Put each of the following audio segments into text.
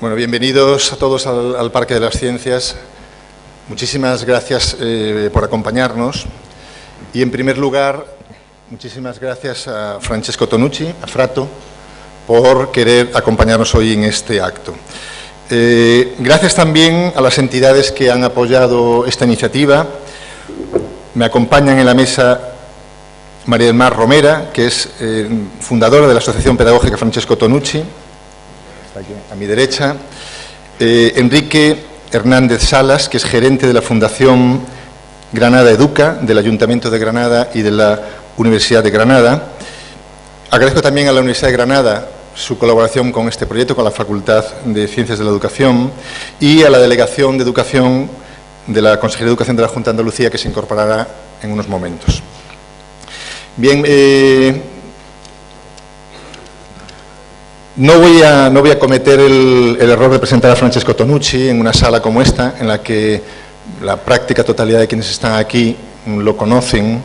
Bueno, bienvenidos a todos al Parque de las Ciencias. Muchísimas gracias por acompañarnos. Y en primer lugar, muchísimas gracias a Francesco Tonucci, a Frato, por querer acompañarnos hoy en este acto. Gracias también a las entidades que han apoyado esta iniciativa. Me acompañan en la mesa María del Mar Romera, que es fundadora de la Asociación Pedagógica Francesco Tonucci, está aquí a mi derecha. Enrique Hernández Salas, que es gerente de la Fundación Granada Educa, del Ayuntamiento de Granada y de la Universidad de Granada. Agradezco también a la Universidad de Granada su colaboración con este proyecto, con la Facultad de Ciencias de la Educación, y a la Delegación de Educación de la Consejería de Educación de la Junta de Andalucía, que se incorporará en unos momentos. Bien, no voy a cometer el error de presentar a Francesco Tonucci en una sala como esta, en la que la práctica totalidad de quienes están aquí lo conocen,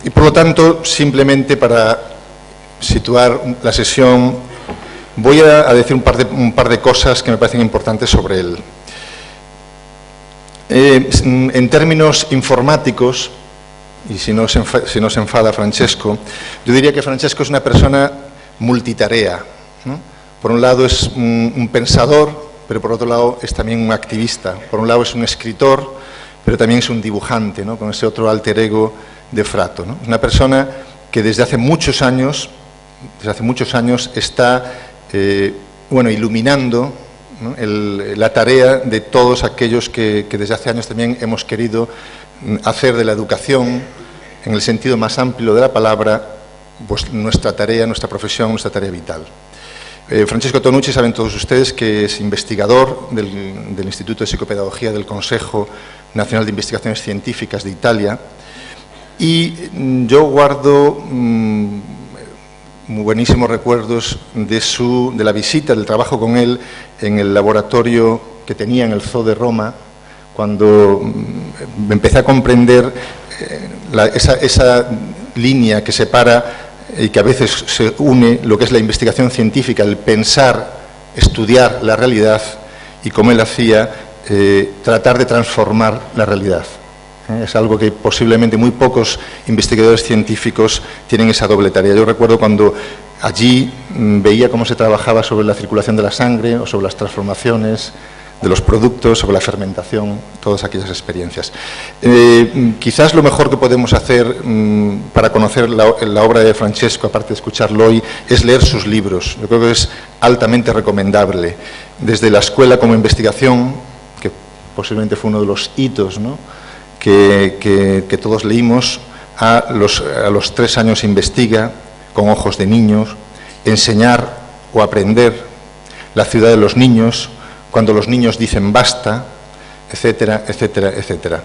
y por lo tanto, simplemente para situar la sesión, voy a decir un par de cosas que me parecen importantes sobre él. En términos informáticos, y si no se enfada Francesco, yo diría que Francesco es una persona multitarea, ¿no? Por un lado es un pensador, pero por otro lado es también un activista. Por un lado es un escritor, pero también es un dibujante, ¿no? Con ese otro alter ego de Frato, ¿no? Es una persona que desde hace muchos años está iluminando, ¿no? La tarea de todos aquellos que desde hace años también hemos querido hacer de la educación, en el sentido más amplio de la palabra, pues nuestra tarea, nuestra profesión, nuestra tarea vital. Francesco Tonucci, saben todos ustedes que es investigador del Instituto de Psicopedagogía del Consejo Nacional de Investigaciones Científicas de Italia, y yo guardo muy buenísimos recuerdos de la visita, del trabajo con él en el laboratorio que tenía en el Zoo de Roma, cuando empecé a comprender esa línea que separa y que a veces se une lo que es la investigación científica, el pensar, estudiar la realidad, y como él hacía, tratar de transformar la realidad. Es algo que posiblemente muy pocos investigadores científicos tienen esa doble tarea. Yo recuerdo cuando allí veía cómo se trabajaba sobre la circulación de la sangre o sobre las transformaciones de los productos, sobre la fermentación, todas aquellas experiencias. Quizás lo mejor que podemos hacer para conocer la obra de Francesco, aparte de escucharlo hoy, es leer sus libros. Yo creo que es altamente recomendable. Desde la escuela como investigación, que posiblemente fue uno de los hitos, ¿no?, que todos leímos, a los 3 años investiga, con ojos de niños, enseñar o aprender, la ciudad de los niños, cuando los niños dicen basta, etcétera, etcétera, etcétera.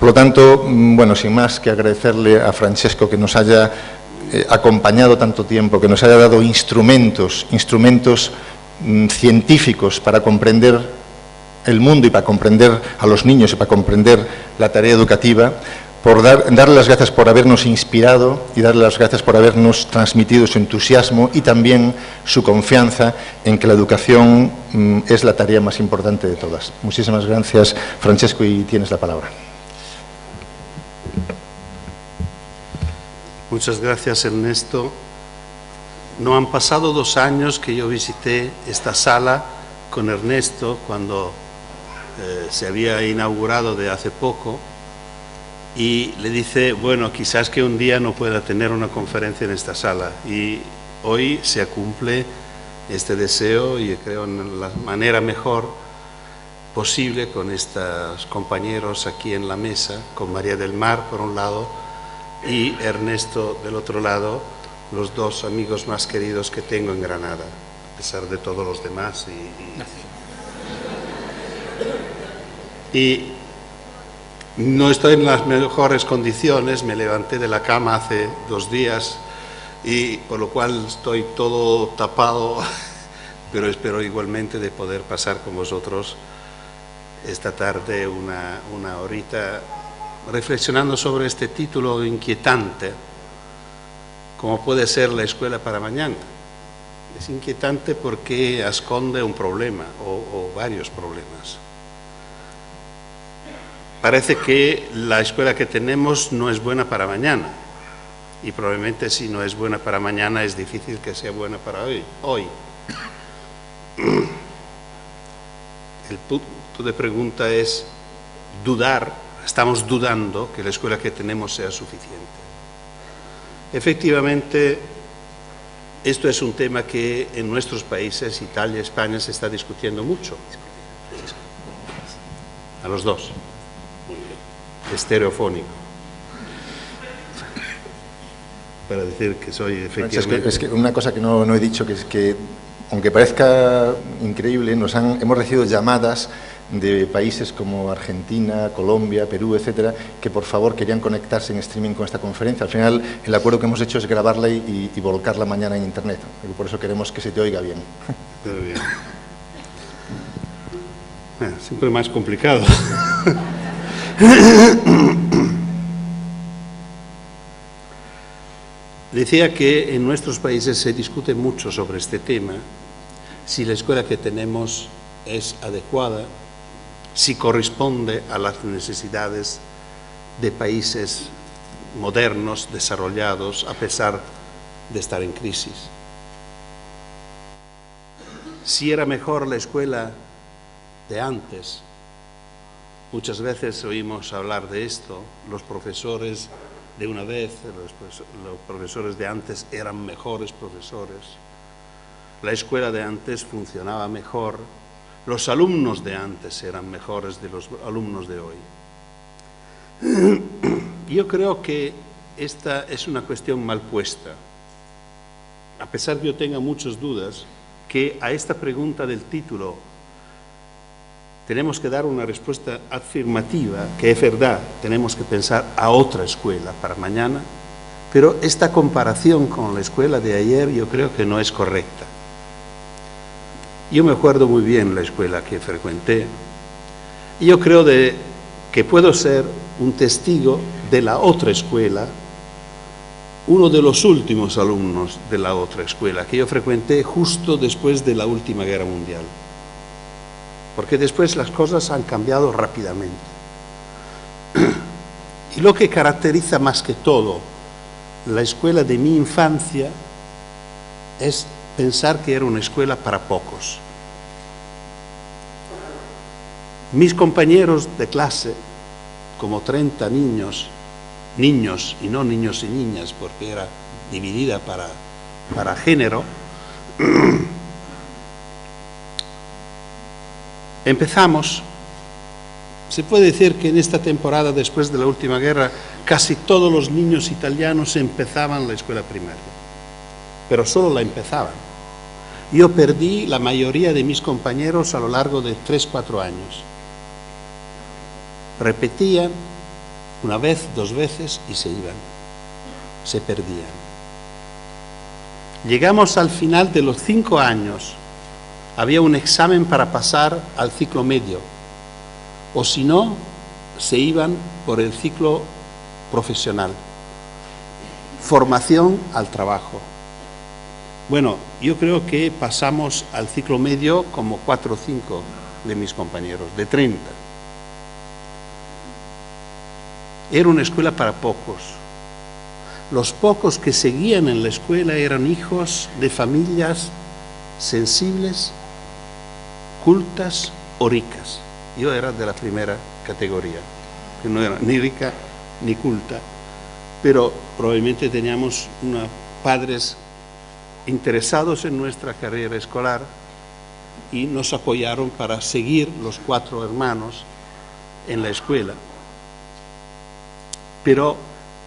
Por lo tanto, bueno, sin más que agradecerle a Francesco que nos haya acompañado tanto tiempo, que nos haya dado instrumentos científicos para comprender el mundo y para comprender a los niños y para comprender la tarea educativa, por darle las gracias por habernos inspirado y darle las gracias por habernos transmitido su entusiasmo y también su confianza en que la educación es la tarea más importante de todas. Muchísimas gracias, Francesco, y tienes la palabra. Muchas gracias, Ernesto. No han pasado 2 años que yo visité esta sala con Ernesto cuando se había inaugurado de hace poco, y le dice, bueno, quizás que un día no pueda tener una conferencia en esta sala, y hoy se cumple este deseo, y creo en la manera mejor posible, con estos compañeros aquí en la mesa, con María del Mar por un lado y Ernesto del otro lado, los 2 amigos más queridos que tengo en Granada, a pesar de todos los demás. Y no estoy en las mejores condiciones, me levanté de la cama hace 2 días, y por lo cual estoy todo tapado, pero espero igualmente de poder pasar con vosotros esta tarde una horita reflexionando sobre este título inquietante, como puede ser la escuela para mañana. Es inquietante porque esconde un problema o varios problemas. Parece que la escuela que tenemos no es buena para mañana. Y probablemente si no es buena para mañana es difícil que sea buena para hoy. El punto de pregunta es dudar, estamos dudando que la escuela que tenemos sea suficiente. Efectivamente, esto es un tema que en nuestros países, Italia y España, se está discutiendo mucho. A los dos. Muy bien. Estereofónico. Para decir que soy efectivamente... Es que una cosa que no he dicho, que es que, aunque parezca increíble, hemos recibido llamadas de países como Argentina, Colombia, Perú, etcétera, que por favor querían conectarse en streaming con esta conferencia. Al final, el acuerdo que hemos hecho es grabarla y volcarla mañana en Internet. Y por eso queremos que se te oiga bien. Muy bien. Siempre más complicado. Decía que en nuestros países se discute mucho sobre este tema, si la escuela que tenemos es adecuada, si corresponde a las necesidades de países modernos, desarrollados, a pesar de estar en crisis. Si era mejor la escuela de antes. Muchas veces oímos hablar de esto, los profesores de una vez, los profesores de antes eran mejores profesores, la escuela de antes funcionaba mejor, los alumnos de antes eran mejores de los alumnos de hoy. Yo creo que esta es una cuestión mal puesta, a pesar que yo tenga muchas dudas, que a esta pregunta del título tenemos que dar una respuesta afirmativa, que es verdad, tenemos que pensar a otra escuela para mañana, pero esta comparación con la escuela de ayer yo creo que no es correcta. Yo me acuerdo muy bien la escuela que frecuenté y yo creo que puedo ser un testigo de la otra escuela, uno de los últimos alumnos de la otra escuela que yo frecuenté justo después de la Última Guerra Mundial. Porque después las cosas han cambiado rápidamente. Y lo que caracteriza más que todo la escuela de mi infancia es pensar que era una escuela para pocos. Mis compañeros de clase, como 30 niños y no niños y niñas, porque era dividida para género, empezamos, se puede decir que en esta temporada después de la última guerra casi todos los niños italianos empezaban la escuela primaria, pero solo la empezaban. Yo perdí la mayoría de mis compañeros a lo largo de 3-4 años. Repetían una vez, 2 veces y se iban, se perdían. Llegamos al final de los 5 años. Había un examen para pasar al ciclo medio, o si no, se iban por el ciclo profesional, formación al trabajo. Bueno, yo creo que pasamos al ciclo medio como 4 o 5 de mis compañeros, de 30. Era una escuela para pocos. Los pocos que seguían en la escuela eran hijos de familias sensibles, cultas o ricas. Yo era de la primera categoría, que no era ni rica ni culta, pero probablemente teníamos padres interesados en nuestra carrera escolar y nos apoyaron para seguir los 4 hermanos en la escuela. Pero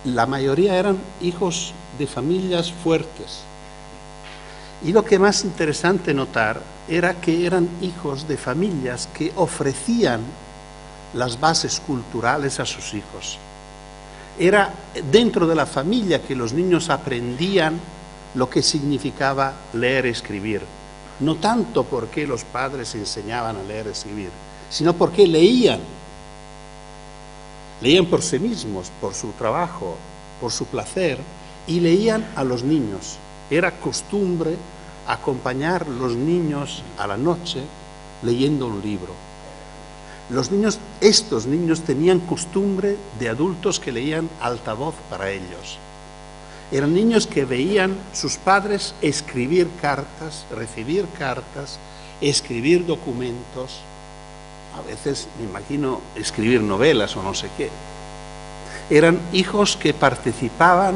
la mayoría eran hijos de familias fuertes. Y lo que más interesante notar era que eran hijos de familias que ofrecían las bases culturales a sus hijos. Era dentro de la familia que los niños aprendían lo que significaba leer y escribir. No tanto porque los padres enseñaban a leer y escribir, sino porque leían. Leían por sí mismos, por su trabajo, por su placer, y leían a los niños. Era costumbre acompañar a los niños a la noche leyendo un libro. Estos niños tenían costumbre de adultos que leían altavoz para ellos. Eran niños que veían sus padres escribir cartas, recibir cartas, escribir documentos, a veces me imagino escribir novelas o no sé qué. Eran hijos que participaban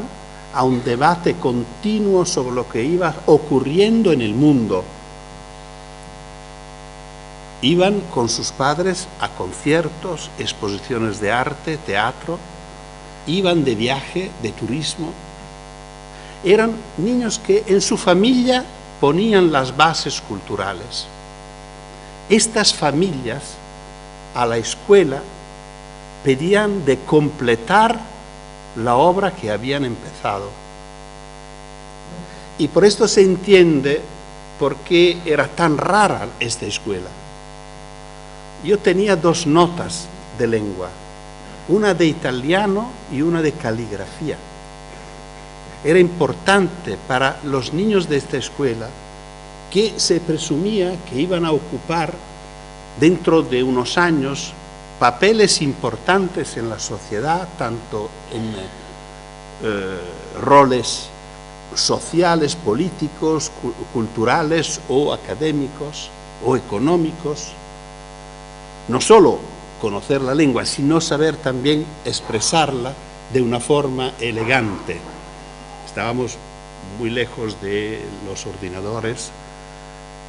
a un debate continuo sobre lo que iba ocurriendo en el mundo. Iban con sus padres a conciertos, exposiciones de arte, teatro, iban de viaje, de turismo. Eran niños que en su familia ponían las bases culturales. Estas familias a la escuela pedían de completar la obra que habían empezado. Y por esto se entiende por qué era tan rara esta escuela. Yo tenía 2 notas de lengua, una de italiano y una de caligrafía. Era importante para los niños de esta escuela, que se presumía que iban a ocupar dentro de unos años papeles importantes en la sociedad, tanto en roles sociales, políticos, culturales o académicos o económicos. No solo conocer la lengua, sino saber también expresarla de una forma elegante. Estábamos muy lejos de los ordenadores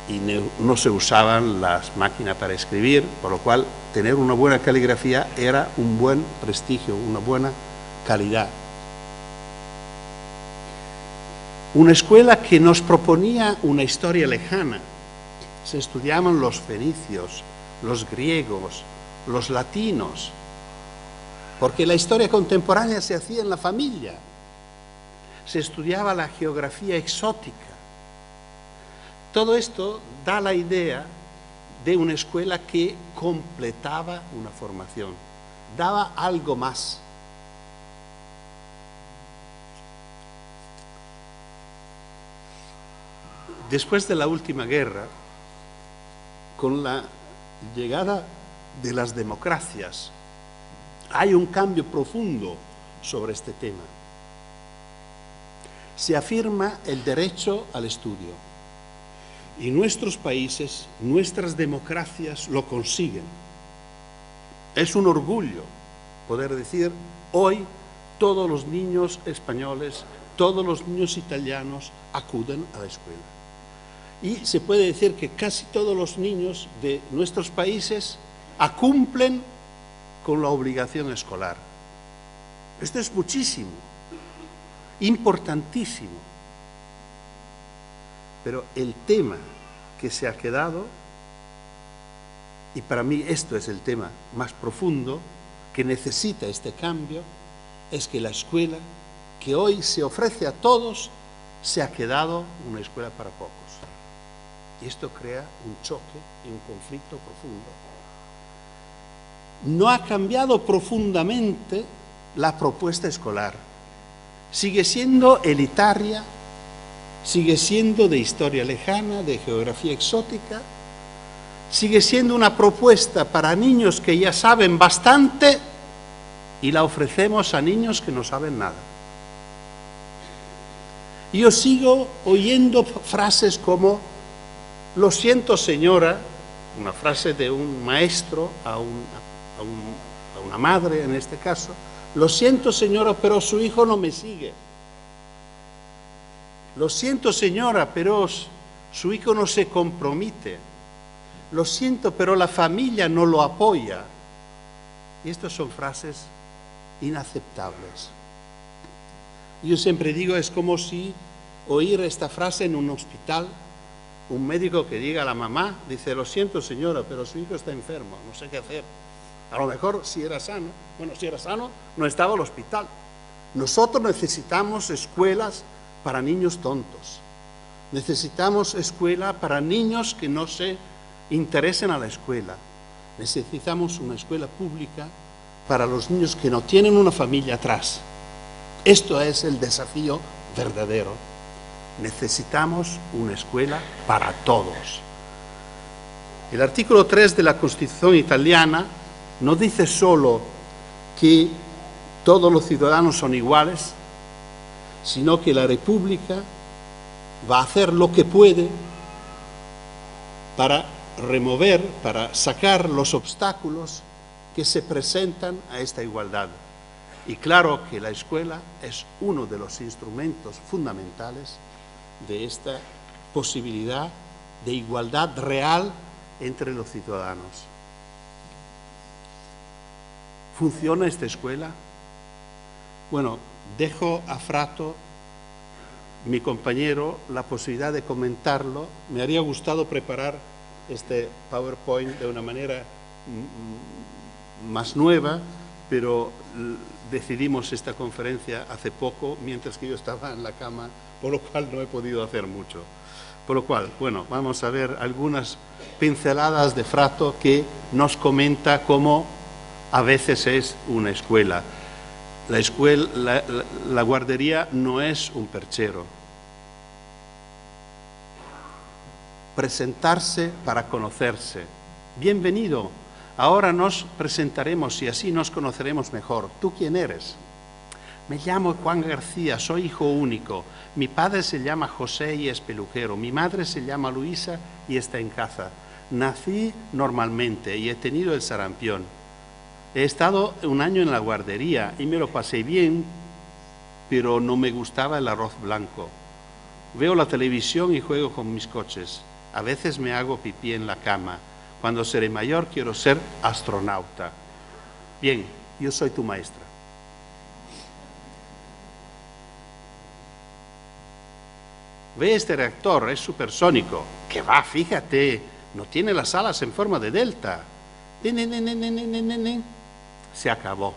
y no se usaban las máquinas para escribir, por lo cual tener una buena caligrafía era un buen prestigio, una buena calidad. Una escuela que nos proponía una historia lejana. Se estudiaban los fenicios, los griegos, los latinos, porque la historia contemporánea se hacía en la familia. Se estudiaba la geografía exótica. Todo esto da la idea de una escuela que completaba una formación, daba algo más. Después de la última guerra, con la llegada de las democracias, hay un cambio profundo sobre este tema. Se afirma el derecho al estudio. Y nuestros países, nuestras democracias lo consiguen. Es un orgullo poder decir, hoy todos los niños españoles, todos los niños italianos acuden a la escuela. Y se puede decir que casi todos los niños de nuestros países cumplen con la obligación escolar. Esto es muchísimo, importantísimo. Pero el tema que se ha quedado, y para mí esto es el tema más profundo, que necesita este cambio, es que la escuela que hoy se ofrece a todos se ha quedado una escuela para pocos. Y esto crea un choque y un conflicto profundo. No ha cambiado profundamente la propuesta escolar. Sigue siendo elitaria, sigue siendo de historia lejana, de geografía exótica, sigue siendo una propuesta para niños que ya saben bastante y la ofrecemos a niños que no saben nada. Yo sigo oyendo frases como, lo siento señora, una frase de un maestro a una madre en este caso, lo siento señora, pero su hijo no me sigue. Lo siento señora, pero su hijo no se compromete. Lo siento, pero la familia no lo apoya. Y estas son frases inaceptables. Yo siempre digo, es como si oír esta frase en un hospital, un médico que diga a la mamá, dice, lo siento señora, pero su hijo está enfermo, no sé qué hacer. A lo mejor si era sano, no estaba en el hospital. Nosotros necesitamos escuelas para niños tontos. Necesitamos escuela para niños que no se interesen a la escuela. Necesitamos una escuela pública para los niños que no tienen una familia atrás. Esto es el desafío verdadero. Necesitamos una escuela para todos. El artículo 3 de la Constitución italiana no dice solo que todos los ciudadanos son iguales, sino que la República va a hacer lo que puede para remover, para sacar los obstáculos que se presentan a esta igualdad. Y claro que la escuela es uno de los instrumentos fundamentales de esta posibilidad de igualdad real entre los ciudadanos. ¿Funciona esta escuela? Bueno, dejo a Frato, mi compañero, la posibilidad de comentarlo. Me habría gustado preparar este PowerPoint de una manera más nueva, pero decidimos esta conferencia hace poco, mientras que yo estaba en la cama, por lo cual no he podido hacer mucho. Por lo cual, bueno, vamos a ver algunas pinceladas de Frato que nos comenta cómo a veces es una escuela. La guardería no es un perchero. Presentarse para conocerse. Bienvenido. Ahora nos presentaremos y así nos conoceremos mejor. ¿Tú quién eres? Me llamo Juan García, soy hijo único. Mi padre se llama José y es peluquero. Mi madre se llama Luisa y está en casa. Nací normalmente y he tenido el sarampión. He estado un año en la guardería y me lo pasé bien, pero no me gustaba el arroz blanco. Veo la televisión y juego con mis coches. A veces me hago pipí en la cama. Cuando seré mayor quiero ser astronauta. Bien, yo soy tu maestra. Ve este reactor, es supersónico. Que va, fíjate, no tiene las alas en forma de delta. Se acabó.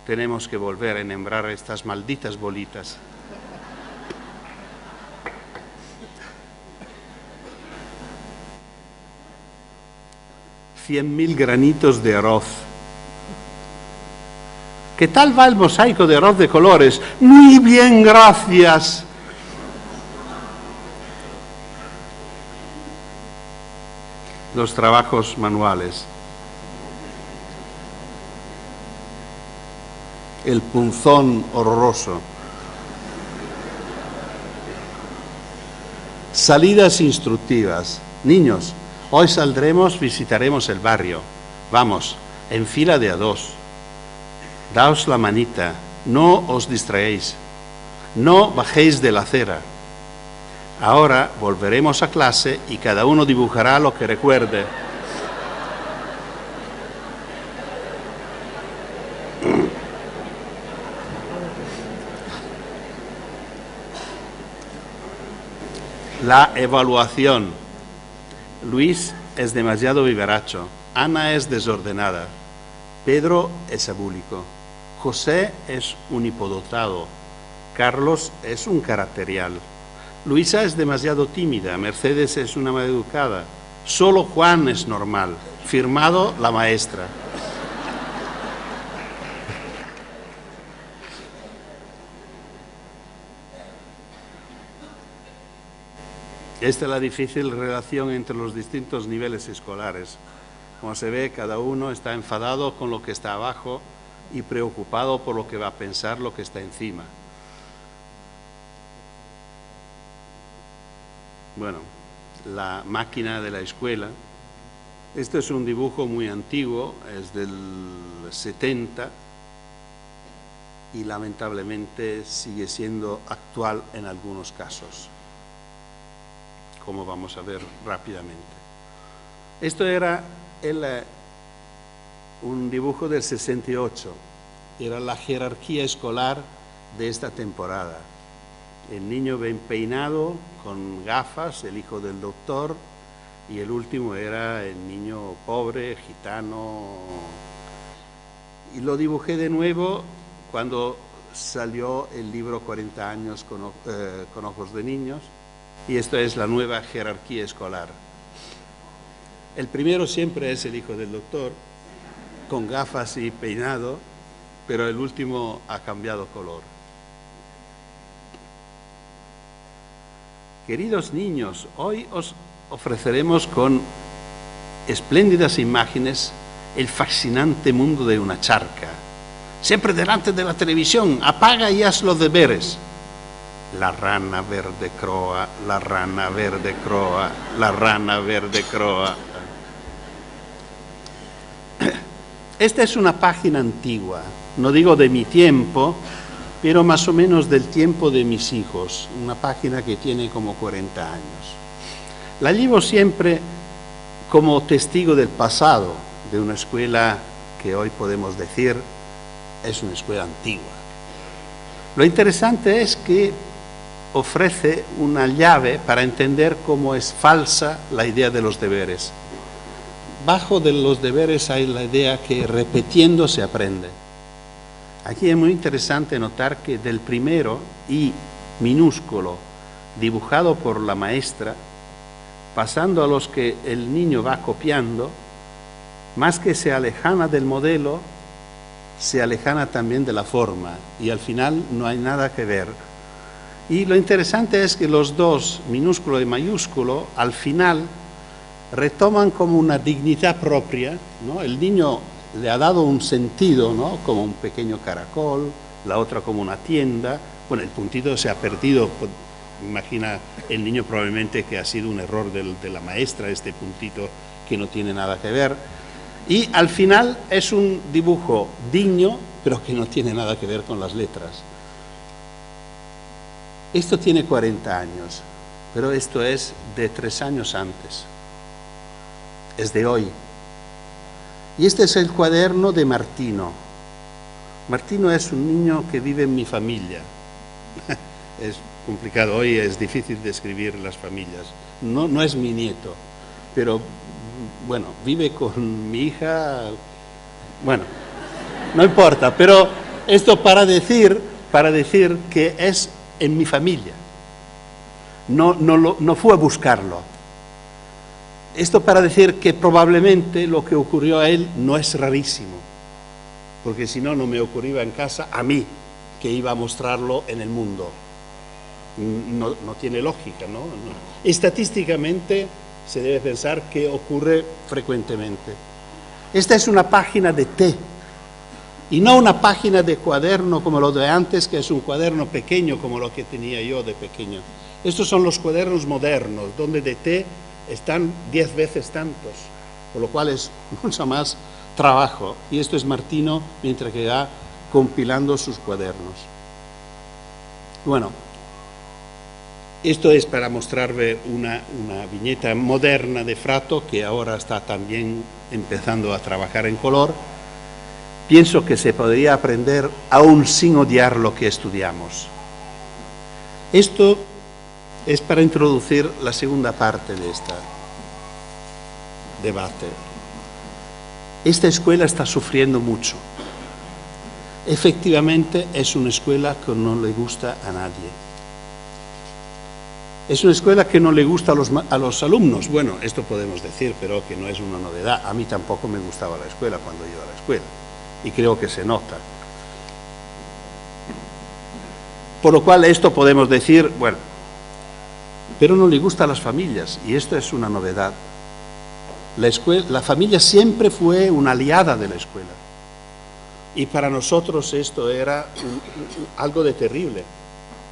Tenemos que volver a enhembrar estas malditas bolitas. $100.000 granitos de arroz. ¿Qué tal va el mosaico de arroz de colores? Muy bien, gracias. Los trabajos manuales. El punzón horroroso. Salidas instructivas. Niños, hoy saldremos, visitaremos el barrio. Vamos, en fila de a dos. Daos la manita, no os distraéis. No bajéis de la acera. Ahora volveremos a clase y cada uno dibujará lo que recuerde. La evaluación. Luis es demasiado vivaracho. Ana es desordenada. Pedro es abúlico. José es un hipodotado. Carlos es un caracterial. Luisa es demasiado tímida. Mercedes es una maleducada. Solo Juan es normal. Firmado la maestra. Esta es la difícil relación entre los distintos niveles escolares. Como se ve, cada uno está enfadado con lo que está abajo y preocupado por lo que va a pensar lo que está encima. Bueno, la máquina de la escuela. Este es un dibujo muy antiguo, es del 70 y lamentablemente sigue siendo actual en algunos casos, como vamos a ver rápidamente. Esto era un dibujo del 68, era la jerarquía escolar de esta temporada. El niño bien peinado, con gafas, el hijo del doctor, y el último era el niño pobre, gitano. Y lo dibujé de nuevo cuando salió el libro 40 años con ojos de niños, y esto es la nueva jerarquía escolar. El primero siempre es el hijo del doctor, con gafas y peinado, pero el último ha cambiado color. Queridos niños, hoy os ofreceremos con espléndidas imágenes el fascinante mundo de una charca. Siempre delante de la televisión, apaga y haz los deberes. La rana verde croa, la rana verde croa, la rana verde croa. Esta es una página antigua, no digo de mi tiempo, pero más o menos del tiempo de mis hijos, una página que tiene como 40 años. La llevo siempre como testigo del pasado, de una escuela que hoy podemos decir es una escuela antigua. Lo interesante es que ofrece una llave para entender cómo es falsa la idea de los deberes. Bajo de los deberes hay la idea que repitiendo se aprende. Aquí es muy interesante notar que del primero I minúsculo dibujado por la maestra, pasando a los que el niño va copiando, más que se alejana del modelo, se alejana también de la forma y al final no hay nada que ver. Y lo interesante es que los dos, minúsculo y mayúsculo, al final retoman como una dignidad propia, ¿no? El niño le ha dado un sentido, ¿no? Como un pequeño caracol, la otra como una tienda. Bueno, el puntito se ha perdido, imagina el niño probablemente que ha sido un error de la maestra, este puntito que no tiene nada que ver. Y al final es un dibujo digno, pero que no tiene nada que ver con las letras. Esto tiene 40 años, pero esto es de 3 años antes. Es de hoy. Y este es el cuaderno de Martino. Martino es un niño que vive en mi familia. Es complicado, hoy es difícil describir las familias. No es mi nieto, pero bueno, vive con mi hija. Bueno, no importa, pero esto para decir que es en mi familia. No fue a buscarlo. Esto para decir que probablemente lo que ocurrió a él no es rarísimo, porque si no, no me ocurría en casa a mí, que iba a mostrarlo en el mundo. No tiene lógica, ¿no? Estadísticamente se debe pensar que ocurre frecuentemente. Esta es una página de té, y no una página de cuaderno como lo de antes, que es un cuaderno pequeño como lo que tenía yo de pequeño. Estos son los cuadernos modernos, donde de té están 10 veces tantos, por lo cual es mucho más trabajo. Y esto es Martino mientras que va compilando sus cuadernos. Bueno, esto es para mostrarle una viñeta moderna de Fratto, que ahora está también empezando a trabajar en color. Pienso que se podría aprender aún sin odiar lo que estudiamos. Esto es para introducir la segunda parte de este debate. Esta escuela está sufriendo mucho. Efectivamente, es una escuela que no le gusta a nadie. Es una escuela que no le gusta a los alumnos. Bueno, esto podemos decir, pero que no es una novedad. A mí tampoco me gustaba la escuela cuando iba a la escuela. Y creo que se nota. Por lo cual esto podemos decir, bueno, pero no le gusta a las familias, y esto es una novedad. La familia siempre fue una aliada de la escuela. Y para nosotros esto era algo de terrible,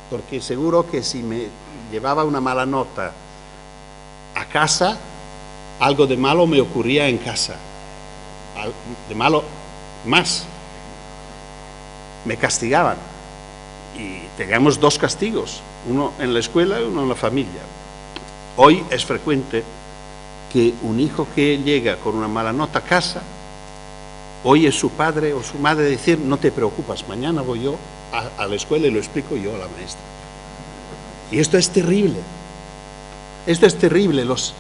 porque seguro que si me llevaba una mala nota a casa, algo de malo me ocurría en casa. De malo más. Me castigaban. Y teníamos 2 castigos, uno en la escuela y uno en la familia. Hoy es frecuente que un hijo que llega con una mala nota a casa, oye su padre o su madre decir, no te preocupes, mañana voy yo a la escuela y lo explico yo a la maestra. Y esto es terrible. Esto es terrible. Los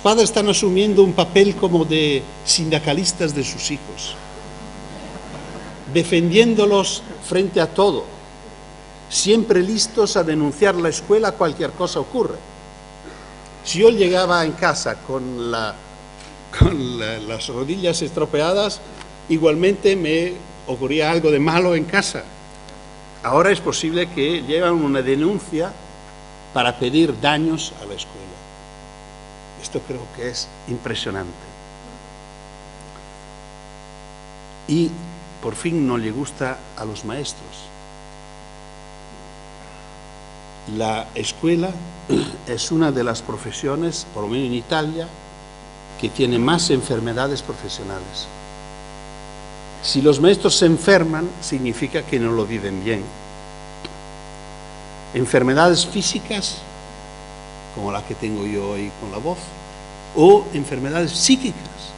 padres están asumiendo un papel como de sindicalistas de sus hijos, defendiéndolos frente a todo, siempre listos a denunciar la escuela cualquier cosa ocurre. Si yo llegaba en casa con las rodillas estropeadas, igualmente me ocurría algo de malo en casa. Ahora es posible que llevan una denuncia para pedir daños a la escuela. Esto creo que es impresionante. Y por fin no le gusta a los maestros. La escuela es una de las profesiones, por lo menos en Italia, que tiene más enfermedades profesionales. Si los maestros se enferman, significa que no lo viven bien. Enfermedades físicas, como la que tengo yo hoy con la voz, o enfermedades psíquicas.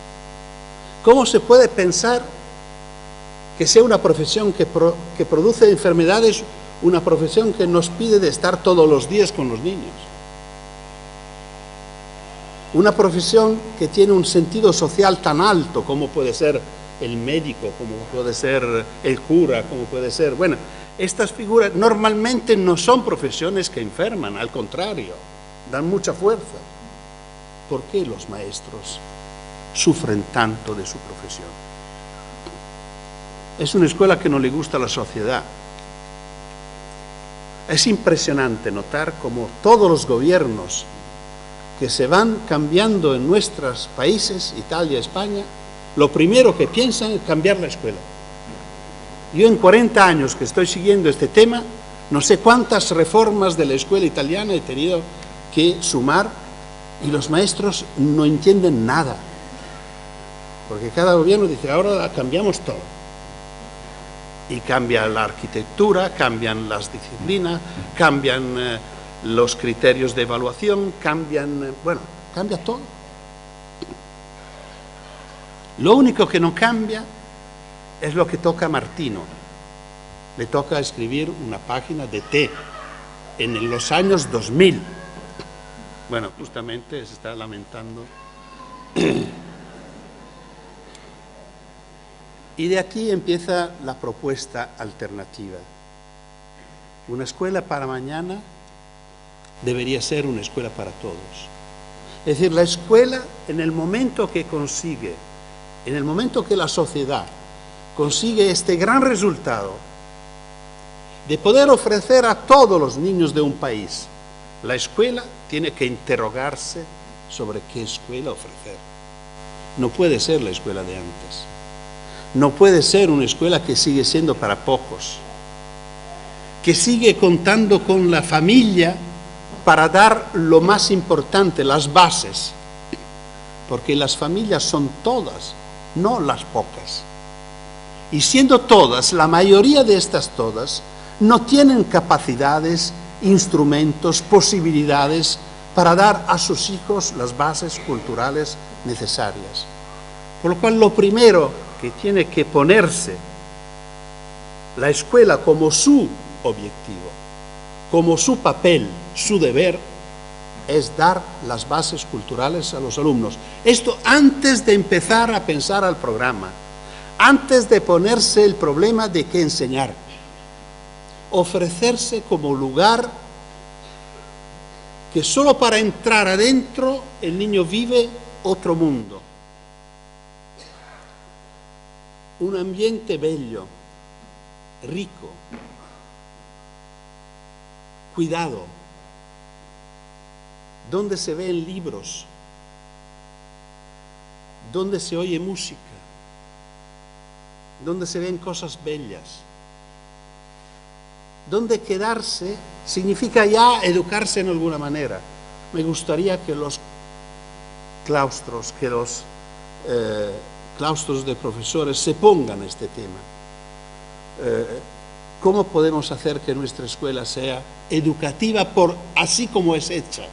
¿Cómo se puede pensar que sea una profesión que produce enfermedades, una profesión que nos pide de estar todos los días con los niños? Una profesión que tiene un sentido social tan alto como puede ser el médico, como puede ser el cura, como puede ser... Bueno, estas figuras normalmente no son profesiones que enferman, al contrario, dan mucha fuerza. ¿Por qué los maestros sufren tanto de su profesión? Es una escuela que no le gusta a la sociedad. Es impresionante notar cómo todos los gobiernos que se van cambiando en nuestros países, Italia, España, lo primero que piensan es cambiar la escuela. Yo en 40 años que estoy siguiendo este tema, no sé cuántas reformas de la escuela italiana he tenido que sumar y los maestros no entienden nada. Porque cada gobierno dice, ahora cambiamos todo. Y cambia la arquitectura, cambian las disciplinas, cambian los criterios de evaluación, cambia todo. Lo único que no cambia es lo que toca a Martino. Le toca escribir una página de té en los años 2000. Bueno, justamente se está lamentando. Y de aquí empieza la propuesta alternativa. Una escuela para mañana debería ser una escuela para todos. Es decir, la escuela, en el momento que consigue, en el momento que la sociedad consigue este gran resultado de poder ofrecer a todos los niños de un país, la escuela tiene que interrogarse sobre qué escuela ofrecer. No puede ser la escuela de antes. No puede ser una escuela que sigue siendo para pocos, que sigue contando con la familia para dar lo más importante, las bases, porque las familias son todas, no las pocas. Y siendo todas, la mayoría de estas todas, no tienen capacidades, instrumentos, posibilidades para dar a sus hijos las bases culturales necesarias. Por lo cual, lo primero que tiene que ponerse la escuela como su objetivo, como su papel, su deber, es dar las bases culturales a los alumnos. Esto antes de empezar a pensar al programa, antes de ponerse el problema de qué enseñar. Ofrecerse como lugar que solo para entrar adentro el niño vive otro mundo. Un ambiente bello, rico, cuidado, donde se ven libros, donde se oye música, donde se ven cosas bellas, donde quedarse significa ya educarse en alguna manera. Me gustaría que los claustros, claustros de profesores se pongan este tema. ¿Cómo podemos hacer que nuestra escuela sea educativa así como es hecha,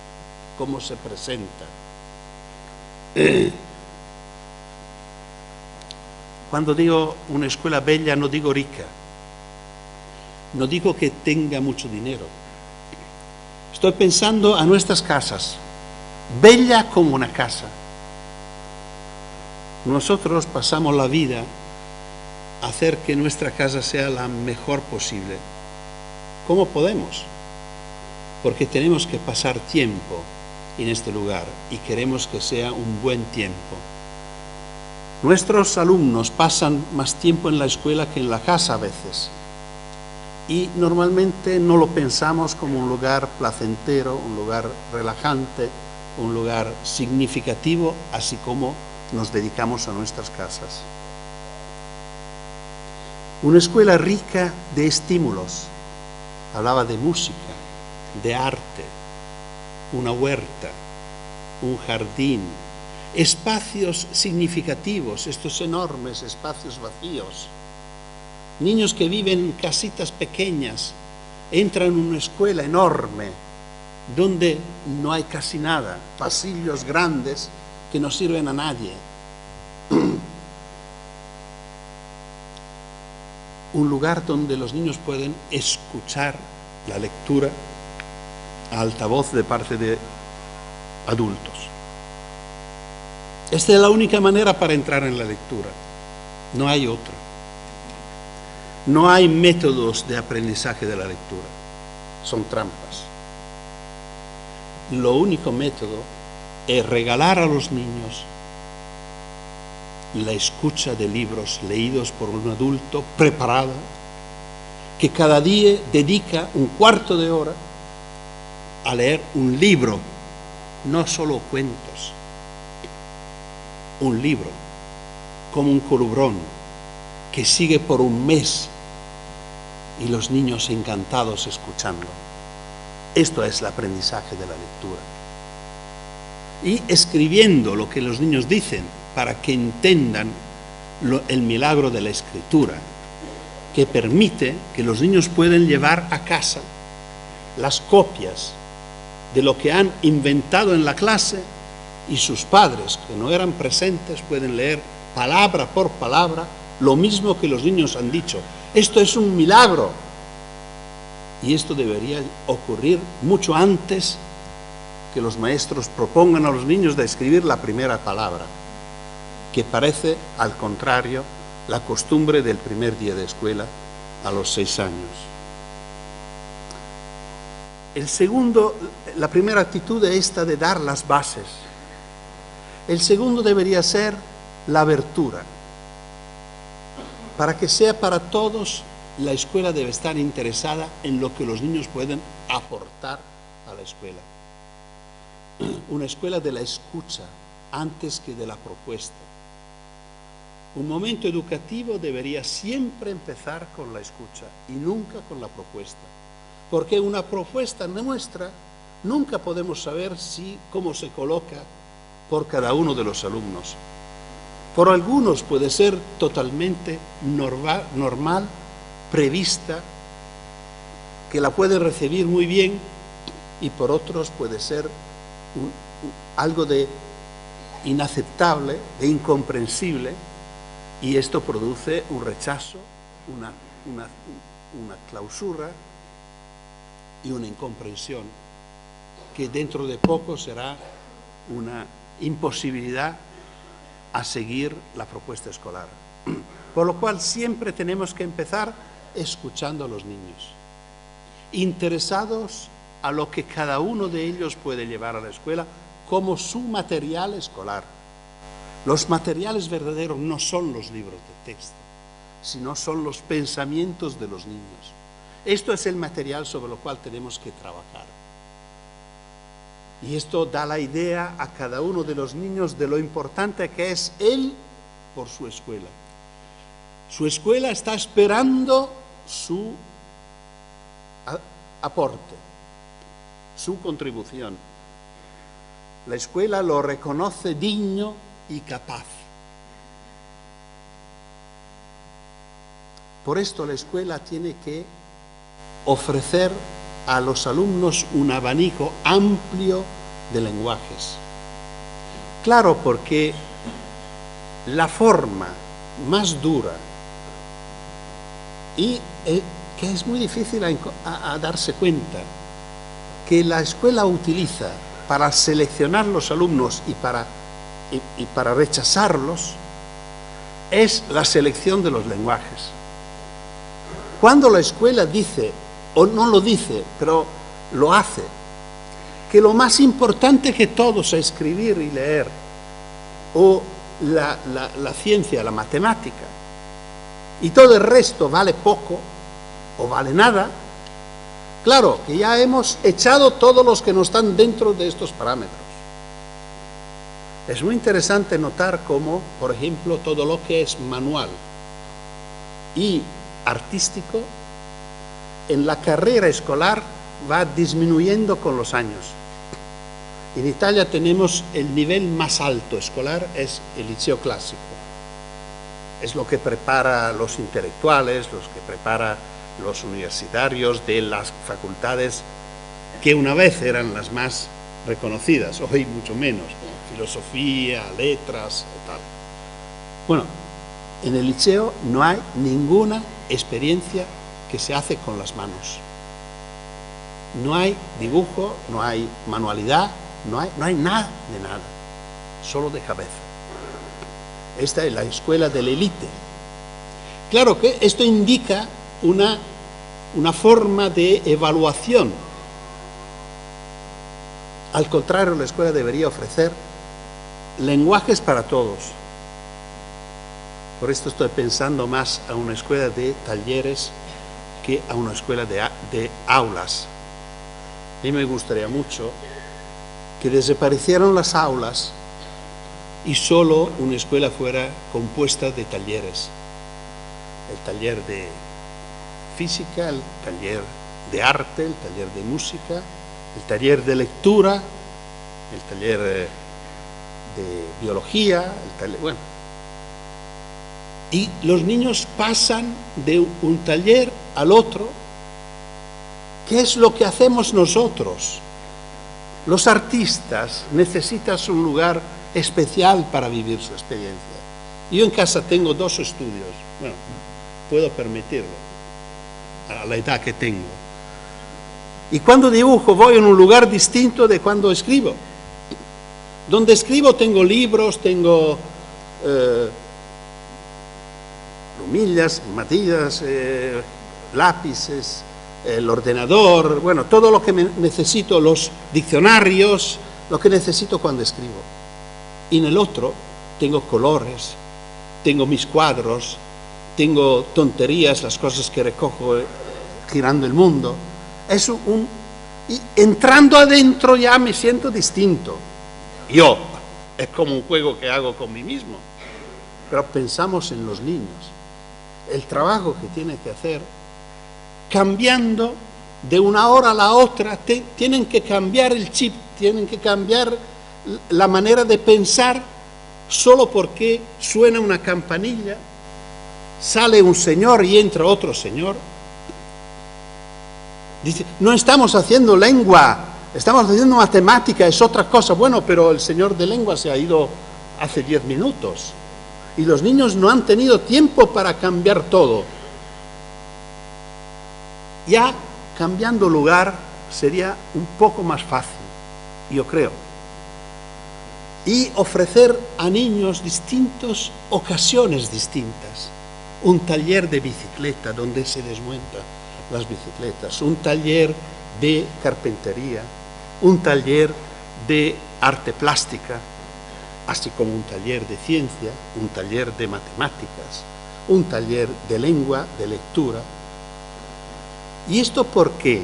como se presenta? Cuando digo una escuela bella, no digo rica, no digo que tenga mucho dinero. Estoy pensando a nuestras casas, bella como una casa. Nosotros pasamos la vida a hacer que nuestra casa sea la mejor posible. ¿Cómo podemos? Porque tenemos que pasar tiempo en este lugar y queremos que sea un buen tiempo. Nuestros alumnos pasan más tiempo en la escuela que en la casa a veces. y normalmente no lo pensamos como un lugar placentero, un lugar relajante, un lugar significativo, así como nos dedicamos a nuestras casas. Una escuela rica de estímulos. Hablaba de música, de arte, una huerta, un jardín, espacios significativos, estos enormes espacios vacíos. Niños que viven en casitas pequeñas, entran en una escuela enorme, donde no hay casi nada, pasillos grandes que no sirven a nadie. Un lugar donde los niños pueden escuchar la lectura a altavoz de parte de adultos. Esta es la única manera para entrar en la lectura, no hay otra. No hay métodos de aprendizaje de la lectura, son trampas. Lo único método es regalar a los niños la escucha de libros leídos por un adulto preparado, que cada día dedica un cuarto de hora a leer un libro, no solo cuentos, un libro, como un colubrón, que sigue por un mes y los niños encantados escuchando. Esto es el aprendizaje de la lectura. Y escribiendo lo que los niños dicen para que entendan el milagro de la escritura, que permite que los niños puedan llevar a casa las copias de lo que han inventado en la clase y sus padres, que no eran presentes, pueden leer palabra por palabra lo mismo que los niños han dicho. Esto es un milagro. Y esto debería ocurrir mucho antes que los maestros propongan a los niños de escribir la primera palabra, que parece, al contrario, la costumbre del primer día de escuela a los 6 años. La primera actitud es esta de dar las bases. El segundo debería ser la abertura. Para que sea para todos, la escuela debe estar interesada en lo que los niños pueden aportar a la escuela. Una escuela de la escucha antes que de la propuesta. Un momento educativo debería siempre empezar con la escucha y nunca con la propuesta. Porque una propuesta nuestra nunca podemos saber cómo se coloca por cada uno de los alumnos. Por algunos puede ser totalmente normal, prevista, que la pueden recibir muy bien, y por otros puede ser algo de inaceptable, de incomprensible, y esto produce un rechazo, una clausura y una incomprensión, que dentro de poco será una imposibilidad a seguir la propuesta escolar. Por lo cual siempre tenemos que empezar escuchando a los niños, interesados a lo que cada uno de ellos puede llevar a la escuela como su material escolar. Los materiales verdaderos no son los libros de texto, sino son los pensamientos de los niños. Esto es el material sobre lo cual tenemos que trabajar. Y esto da la idea a cada uno de los niños de lo importante que es él por su escuela. Su escuela está esperando su aporte, su contribución. La escuela lo reconoce digno y capaz. Por esto la escuela tiene que ofrecer a los alumnos un abanico amplio de lenguajes. Claro, porque la forma más dura y que es muy difícil a darse cuenta, que la escuela utiliza para seleccionar los alumnos y para rechazarlos, es la selección de los lenguajes. Cuando la escuela dice, o no lo dice, pero lo hace, que lo más importante que todos es escribir y leer, o la ciencia, la matemática, y todo el resto vale poco, o vale nada. Claro, que ya hemos echado todos los que no están dentro de estos parámetros. Es muy interesante notar cómo, por ejemplo, todo lo que es manual y artístico, en la carrera escolar va disminuyendo con los años. En Italia tenemos el nivel más alto escolar, es el liceo clásico. Es lo que prepara a los intelectuales, los que prepara los universitarios de las facultades que una vez eran las más reconocidas, hoy mucho menos, filosofía, letras o tal. Bueno, en el liceo no hay ninguna experiencia que se hace con las manos. No hay dibujo, no hay manualidad, no hay nada de nada, solo de cabeza. Esta es la escuela de la élite. Claro que esto indica una forma de evaluación. Al contrario, la escuela debería ofrecer lenguajes para todos. Por esto estoy pensando más a una escuela de talleres que a una escuela de aulas. A mí me gustaría mucho que desaparecieran las aulas y solo una escuela fuera compuesta de talleres. El taller de física, el taller de arte, el taller de música, el taller de lectura, el taller de biología, el taller, bueno. Y los niños pasan de un taller al otro. ¿Qué es lo que hacemos nosotros? Los artistas necesitan un lugar especial para vivir su experiencia. Yo en casa tengo 2 estudios, bueno, puedo permitirlo, a la edad que tengo. Y cuando dibujo voy en un lugar distinto de cuando escribo. Donde escribo tengo libros, tengo plumillas, matillas, lápices, el ordenador, bueno, todo lo que necesito, los diccionarios, lo que necesito cuando escribo. Y en el otro tengo colores, tengo mis cuadros, tengo tonterías, las cosas que recojo girando el mundo. Y entrando adentro ya me siento distinto. Yo, es como un juego que hago con mí mismo. Pero pensamos en los niños, el trabajo que tienen que hacer, cambiando de una hora a la otra, tienen que cambiar el chip, tienen que cambiar la manera de pensar solo porque suena una campanilla, sale un señor y entra otro señor. Dice, no estamos haciendo lengua, estamos haciendo matemática, es otra cosa. Bueno, pero el señor de lengua se ha ido hace 10 minutos y los niños no han tenido tiempo para cambiar todo. Ya cambiando lugar sería un poco más fácil, yo creo. Y ofrecer a niños distintas ocasiones distintas. Un taller de bicicleta donde se desmontan las bicicletas, un taller de carpintería, un taller de arte plástica, así como un taller de ciencia, un taller de matemáticas, un taller de lengua, de lectura. ¿Y esto por qué?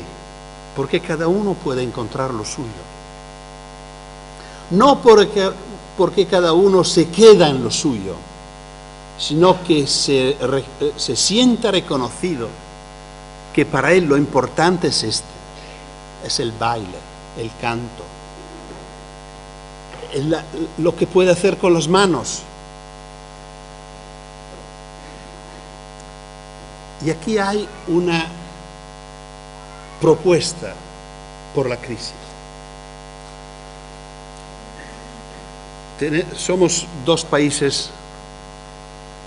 Porque cada uno puede encontrar lo suyo. No porque cada uno se queda en lo suyo, sino que se sienta reconocido que para él lo importante es es el baile, el canto, lo que puede hacer con las manos. Y aquí hay una propuesta por la crisis. Somos 2 países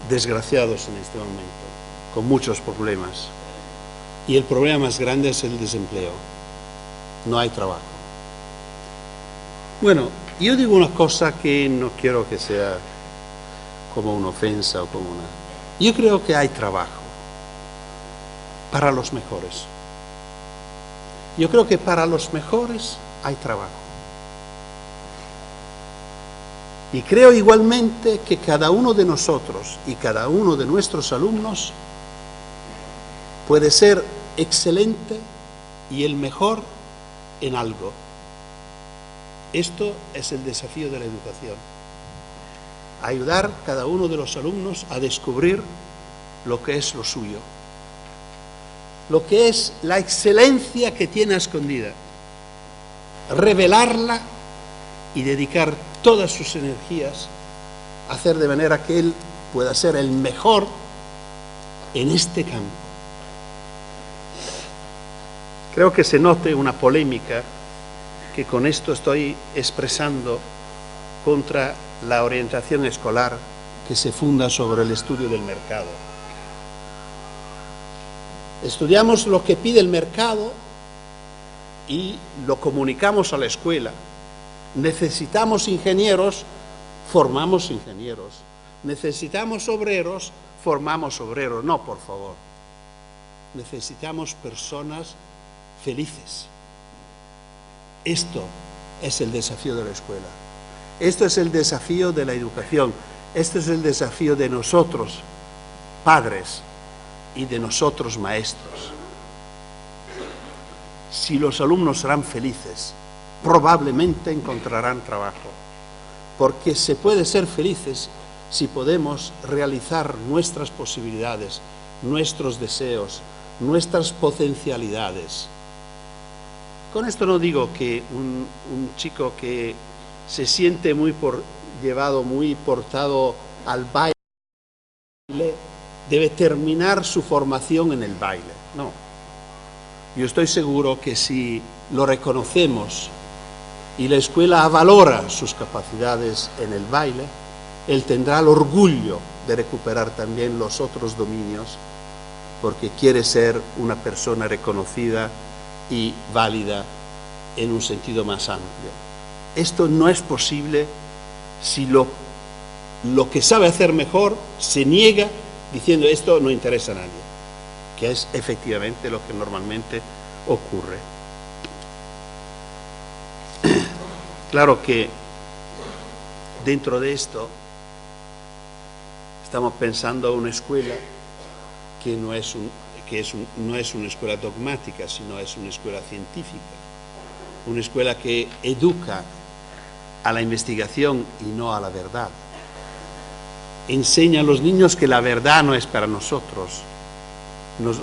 desgraciados en este momento, con muchos problemas. Y el problema más grande es el desempleo. No hay trabajo. Bueno, yo digo una cosa que no quiero que sea como una ofensa o como una... Yo creo que hay trabajo para los mejores. Yo creo que para los mejores hay trabajo. Y creo igualmente que cada uno de nosotros y cada uno de nuestros alumnos puede ser excelente y el mejor en algo. Esto es el desafío de la educación. Ayudar a cada uno de los alumnos a descubrir lo que es lo suyo, lo que es la excelencia que tiene escondida, revelarla y dedicar todas sus energías a hacer de manera que él pueda ser el mejor en este campo. Creo que se note una polémica que con esto estoy expresando contra la orientación escolar que se funda sobre el estudio del mercado. Estudiamos lo que pide el mercado y lo comunicamos a la escuela. Necesitamos ingenieros, formamos ingenieros. Necesitamos obreros, formamos obreros. No, por favor. Necesitamos personas felices. Esto es el desafío de la escuela. Esto es el desafío de la educación. Este es el desafío de nosotros, padres, y de nosotros, maestros. Si los alumnos serán felices, probablemente encontrarán trabajo, porque se puede ser felices si podemos realizar nuestras posibilidades, nuestros deseos, nuestras potencialidades. Con esto no digo que un chico que se siente muy portado al baile debe terminar su formación en el baile. No. Yo estoy seguro que si lo reconocemos y la escuela valora sus capacidades en el baile, él tendrá el orgullo de recuperar también los otros dominios, porque quiere ser una persona reconocida y válida en un sentido más amplio. Esto no es posible si lo que sabe hacer mejor se niega diciendo esto no interesa a nadie, que es efectivamente lo que normalmente ocurre. Claro que dentro de esto estamos pensando en una escuela que no es una escuela dogmática, sino es una escuela científica, una escuela que educa a la investigación y no a la verdad. Enseña a los niños que la verdad no es para nosotros.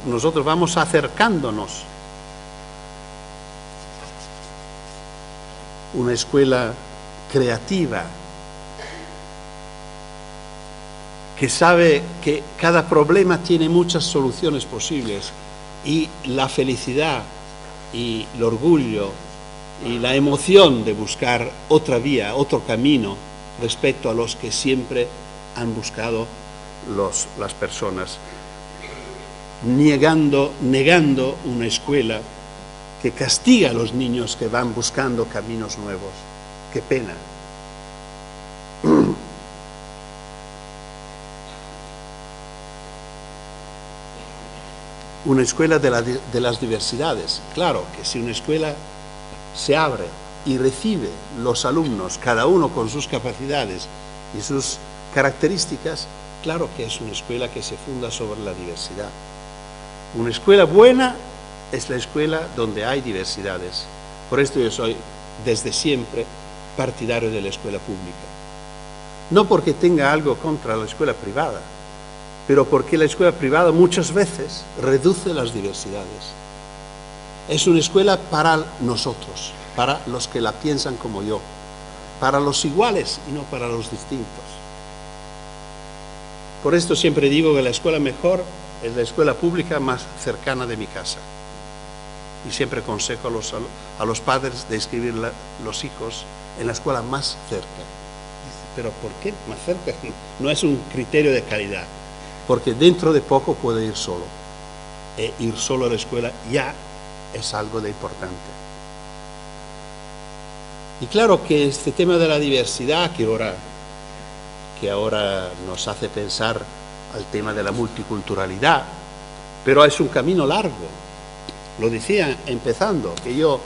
Nosotros vamos acercándonos. Una escuela creativa, que sabe que cada problema tiene muchas soluciones posibles y la felicidad y el orgullo y la emoción de buscar otra vía, otro camino respecto a los que siempre han buscado las personas, negando una escuela que castiga a los niños que van buscando caminos nuevos. ¡Qué pena! Una escuela de las diversidades. Claro que si una escuela se abre y recibe los alumnos, cada uno con sus capacidades y sus características, claro que es una escuela que se funda sobre la diversidad. Una escuela buena es la escuela donde hay diversidades. Por esto yo soy desde siempre partidario de la escuela pública. No porque tenga algo contra la escuela privada, pero porque la escuela privada muchas veces reduce las diversidades. Es una escuela para nosotros, para los que la piensan como yo, para los iguales y no para los distintos. Por esto siempre digo que la escuela mejor es la escuela pública más cercana de mi casa. Y siempre aconsejo a los padres de inscribir los hijos en la escuela más cerca. ¿Pero por qué más cerca? No es un criterio de calidad, porque dentro de poco puede ir solo. E ir solo a la escuela ya es algo de importante. Y claro que este tema de la diversidad que ahora nos hace pensar al tema de la multiculturalidad, pero es un camino largo. Lo decía empezando, que yo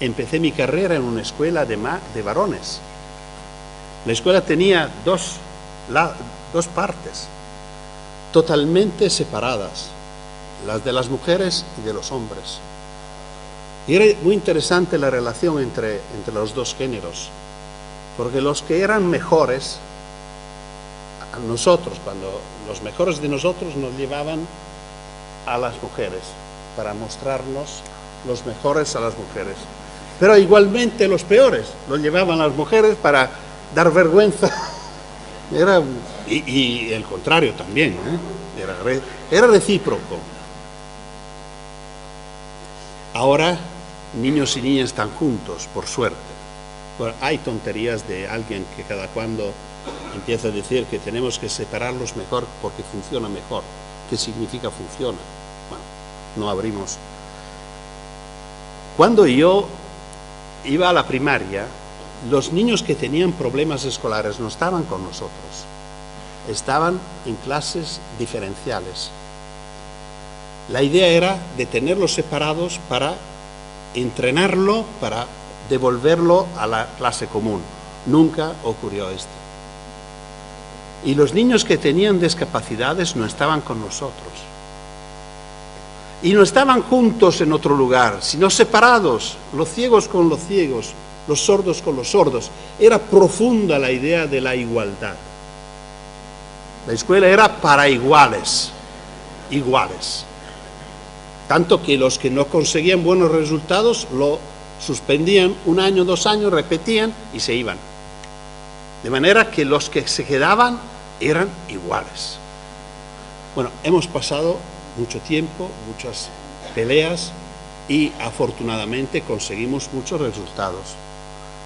empecé mi carrera en una escuela de varones. La escuela tenía dos partes, totalmente separadas. las de las mujeres y de los hombres. Y era muy interesante la relación entre los dos géneros, porque los que eran mejores a nosotros, cuando los mejores de nosotros nos llevaban a las mujeres para mostrarnos los mejores a las mujeres, pero igualmente los peores los llevaban a las mujeres para dar vergüenza. Y el contrario también, era recíproco. Ahora niños y niñas están juntos, por suerte. Bueno, hay tonterías de alguien que cada cuando empieza a decir que tenemos que separarlos mejor porque funciona mejor. ¿Qué significa funciona? Bueno, no abrimos. Cuando yo iba a la primaria, los niños que tenían problemas escolares no estaban con nosotros, estaban en clases diferenciales. La idea era de tenerlos separados para entrenarlo, para devolverlo a la clase común. Nunca ocurrió esto. Y los niños que tenían discapacidades no estaban con nosotros. Y no estaban juntos en otro lugar, sino separados, los ciegos con los ciegos, los sordos con los sordos. Era profunda la idea de la igualdad. La escuela era para iguales, iguales. Tanto que los que no conseguían buenos resultados lo suspendían 1 año, 2 años, repetían y se iban. De manera que los que se quedaban eran iguales. Bueno, hemos pasado mucho tiempo, muchas peleas y afortunadamente conseguimos muchos resultados.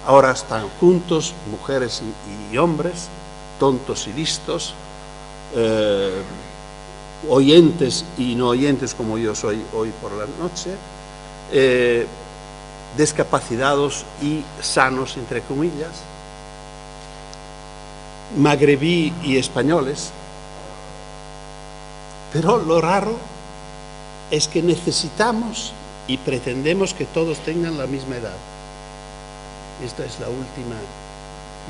Ahora están juntos mujeres y hombres, tontos y listos, oyentes y no oyentes como yo soy hoy por la noche, discapacitados y sanos, entre comillas, magrebí y españoles. Pero lo raro es que necesitamos y pretendemos que todos tengan la misma edad. Esta es la última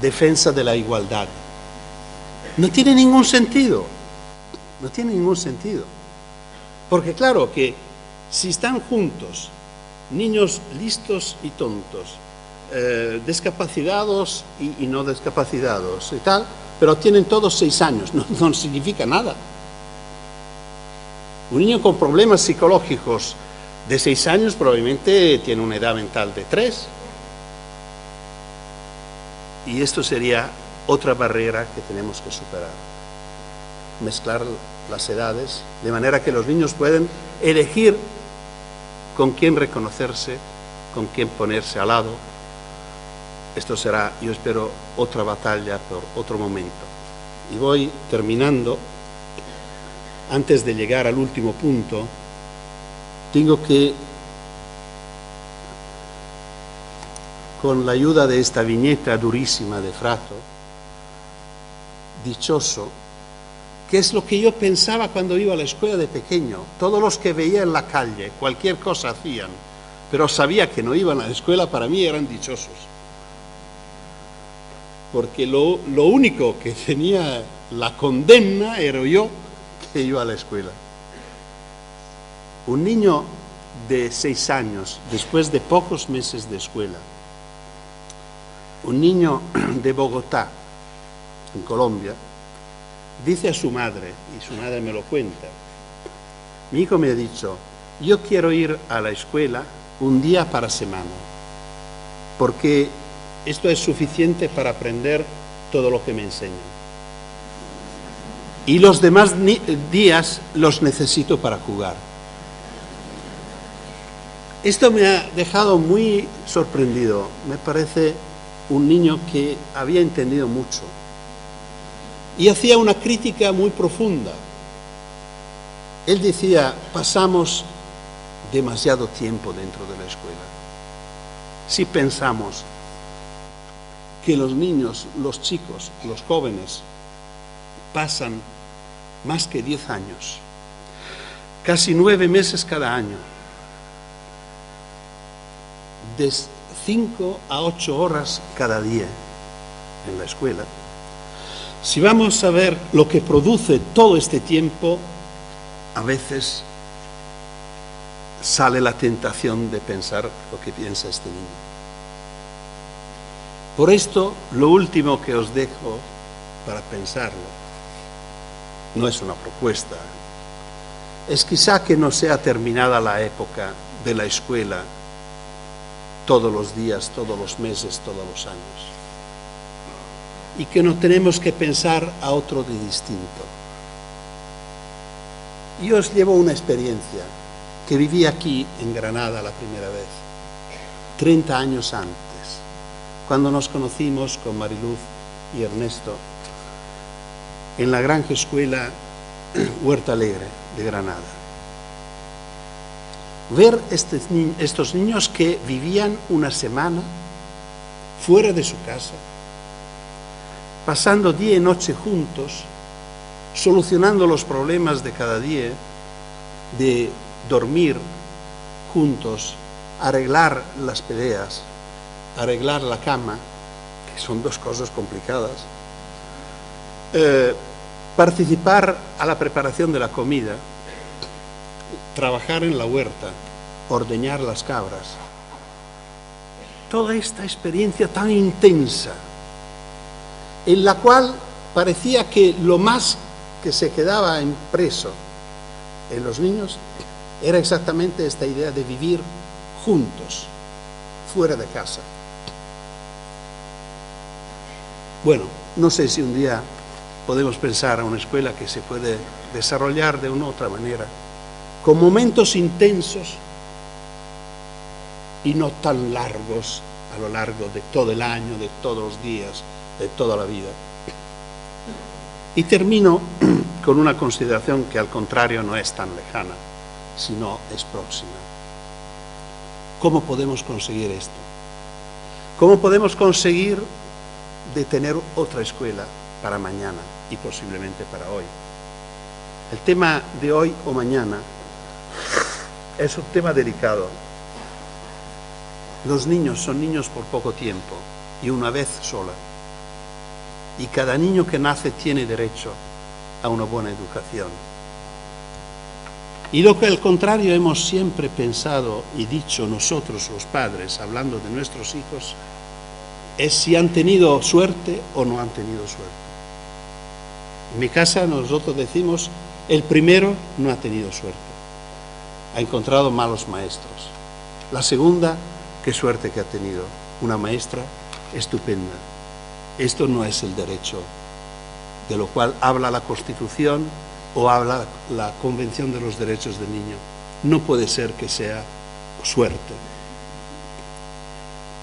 defensa de la igualdad. No tiene ningún sentido. No tiene ningún sentido. Porque claro que si están juntos, niños listos y tontos, discapacitados y no discapacitados y tal, pero tienen todos 6 años, no significa nada. Un niño con problemas psicológicos de 6 años probablemente tiene una edad mental de 3. Y esto sería otra barrera que tenemos que superar. Mezclar las edades, de manera que los niños pueden elegir con quién reconocerse, con quién ponerse al lado. Esto será, yo espero, otra batalla por otro momento. Y voy terminando. Antes de llegar al último punto, tengo que, con la ayuda de esta viñeta durísima de Frato, dichoso, que es lo que yo pensaba cuando iba a la escuela de pequeño. Todos los que veía en la calle, cualquier cosa hacían, pero sabía que no iban a la escuela, para mí eran dichosos. Porque lo único que tenía la condena era yo, que iba a la escuela. Un niño de 6 años, después de pocos meses de escuela, un niño de Bogotá, en Colombia, dice a su madre, y su madre me lo cuenta, mi hijo me ha dicho, yo quiero ir a la escuela un día para semana, porque esto es suficiente para aprender todo lo que me enseñan. Y los demás días los necesito para jugar. Esto me ha dejado muy sorprendido. Me parece un niño que había entendido mucho. Y hacía una crítica muy profunda. Él decía, pasamos demasiado tiempo dentro de la escuela. Si pensamos que los niños, los chicos, los jóvenes, pasan más que 10 años, casi 9 meses cada año, de 5 a 8 horas cada día en la escuela. Si vamos a ver lo que produce todo este tiempo, a veces sale la tentación de pensar lo que piensa este niño. Por esto, lo último que os dejo para pensarlo, no es una propuesta, es quizá que no sea terminada la época de la escuela todos los días, todos los meses, todos los años, y que no tenemos que pensar a otro de distinto. Yo os llevo una experiencia que viví aquí en Granada la primera vez, 30 años antes, cuando nos conocimos con Mariluz y Ernesto en la Granja Escuela Huerta Alegre de Granada. Ver estos niños que vivían una semana fuera de su casa, pasando día y noche juntos, solucionando los problemas de cada día, de dormir juntos, arreglar las peleas, arreglar la cama, que son dos cosas complicadas, participar a la preparación de la comida, trabajar en la huerta, ordeñar las cabras. Toda esta experiencia tan intensa, en la cual parecía que lo más que se quedaba impreso en los niños era exactamente esta idea de vivir juntos, fuera de casa. Bueno, no sé si un día podemos pensar a una escuela que se puede desarrollar de una u otra manera, con momentos intensos y no tan largos a lo largo de todo el año, de todos los días, de toda la vida. Y termino con una consideración que al contrario no es tan lejana, sino es próxima. ¿Cómo podemos conseguir esto? ¿Cómo podemos conseguir de tener otra escuela para mañana y posiblemente para hoy? El tema de hoy o mañana es un tema delicado. Los niños son niños por poco tiempo y una vez sola. Y cada niño que nace tiene derecho a una buena educación. Y lo que al contrario hemos siempre pensado y dicho nosotros los padres, hablando de nuestros hijos, es si han tenido suerte o no han tenido suerte. En mi casa nosotros decimos, el primero no ha tenido suerte, ha encontrado malos maestros. La segunda, qué suerte que ha tenido, una maestra estupenda. Esto no es el derecho de lo cual habla la Constitución o habla la Convención de los Derechos del Niño. No puede ser que sea suerte.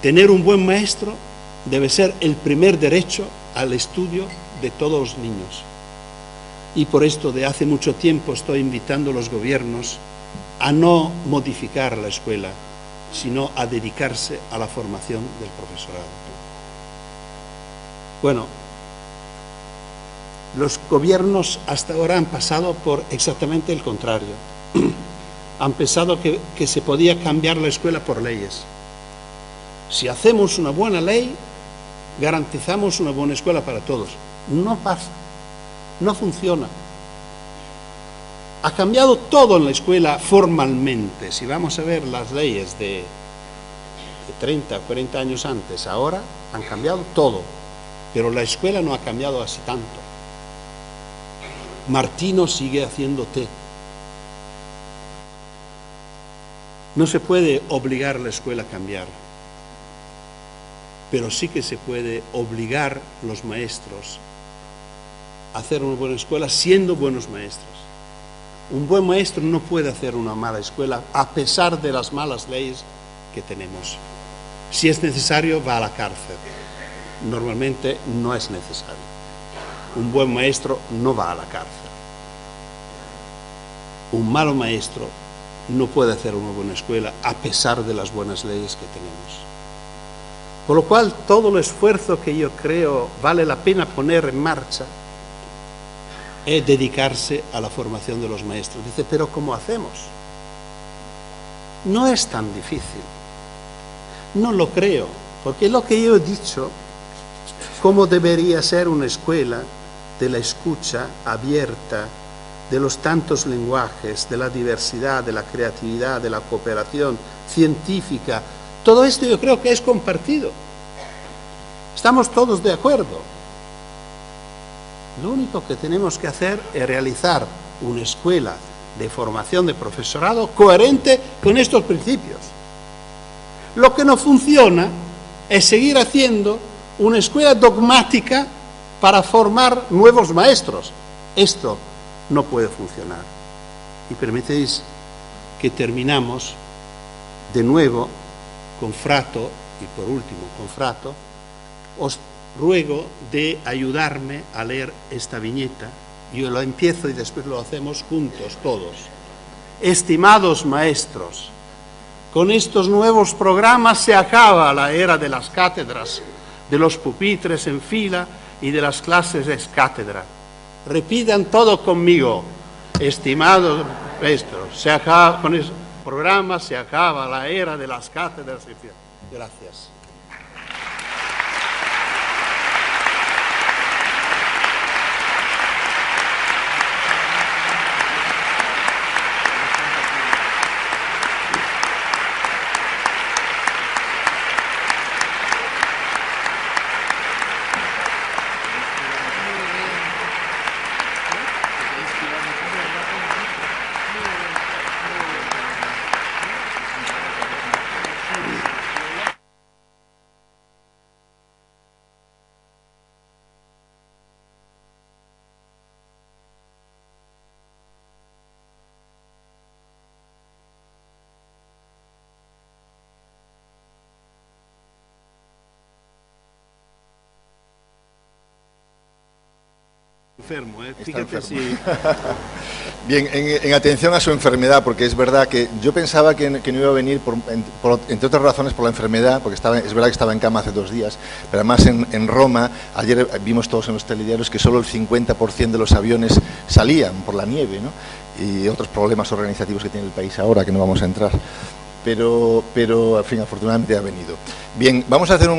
Tener un buen maestro debe ser el primer derecho al estudio de todos los niños. Y por esto de hace mucho tiempo estoy invitando a los gobiernos a no modificar la escuela, sino a dedicarse a la formación del profesorado. Bueno, los gobiernos hasta ahora han pasado por exactamente el contrario. Han pensado que se podía cambiar la escuela por leyes. Si hacemos una buena ley, garantizamos una buena escuela para todos. No pasa, no funciona. Ha cambiado todo en la escuela formalmente. Si vamos a ver las leyes de 30 o 40 años antes, ahora han cambiado todo. Pero la escuela no ha cambiado así tanto. Martino sigue haciendo té. No se puede obligar a la escuela a cambiar, pero sí que se puede obligar a los maestros a hacer una buena escuela siendo buenos maestros. Un buen maestro no puede hacer una mala escuela a pesar de las malas leyes que tenemos. Si es necesario, va a la cárcel. Normalmente no es necesario. Un buen maestro no va a la cárcel. Un malo maestro no puede hacer una buena escuela a pesar de las buenas leyes que tenemos. Por lo cual, todo el esfuerzo que yo creo vale la pena poner en marcha es dedicarse a la formación de los maestros. Dice, pero ¿cómo hacemos? No es tan difícil. No lo creo, porque lo que yo he dicho, cómo debería ser una escuela de la escucha abierta, de los tantos lenguajes, de la diversidad, de la creatividad, de la cooperación científica. Todo esto yo creo que es compartido. Estamos todos de acuerdo. Lo único que tenemos que hacer es realizar una escuela de formación de profesorado coherente con estos principios. Lo que no funciona es seguir haciendo una escuela dogmática para formar nuevos maestros. Esto no puede funcionar. Y permitéis que terminamos de nuevo con Frato, y por último con Frato. Os ruego de ayudarme a leer esta viñeta. Yo lo empiezo y después lo hacemos juntos todos. Estimados maestros, con estos nuevos programas se acaba la era de las cátedras, de los pupitres en fila y de las clases ex cátedra. Repitan todo conmigo. Estimados maestros, con estos programas se acaba la era de las cátedras en fila. Gracias. Enfermo, fíjate si... Bien, en atención a su enfermedad, porque es verdad que yo pensaba que no iba a venir, entre otras razones, por la enfermedad, porque es verdad que estaba en cama hace 2 días, pero además en Roma, ayer vimos todos en los telediarios que solo el 50% de los aviones salían por la nieve, ¿no? Y otros problemas organizativos que tiene el país ahora, que no vamos a entrar. Pero, en fin, afortunadamente ha venido. Bien, vamos a hacer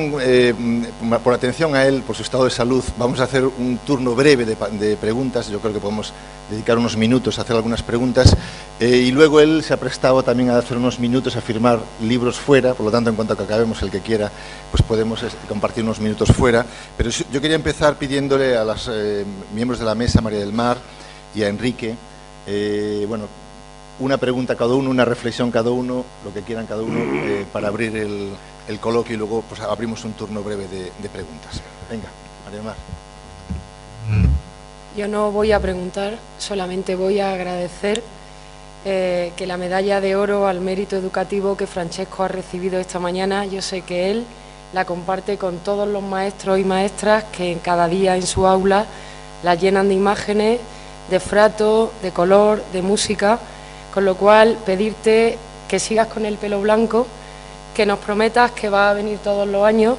por atención a él, por su estado de salud, vamos a hacer un turno breve de preguntas. Yo creo que podemos dedicar unos minutos a hacer algunas preguntas. Y luego él se ha prestado también a hacer unos minutos a firmar libros fuera, por lo tanto, en cuanto que acabemos, el que quiera, pues podemos compartir unos minutos fuera. Pero yo quería empezar pidiéndole a los miembros de la mesa, María del Mar y a Enrique, una pregunta cada uno, una reflexión cada uno, lo que quieran cada uno, para abrir el coloquio, y luego pues abrimos un turno breve de preguntas. Venga, María del Mar. Yo no voy a preguntar, solamente voy a agradecer que la medalla de oro al mérito educativo que Francesco ha recibido esta mañana, yo sé que él la comparte con todos los maestros y maestras que cada día en su aula la llenan de imágenes, de frato, de color, de música. Con lo cual, pedirte que sigas con el pelo blanco, que nos prometas que va a venir todos los años,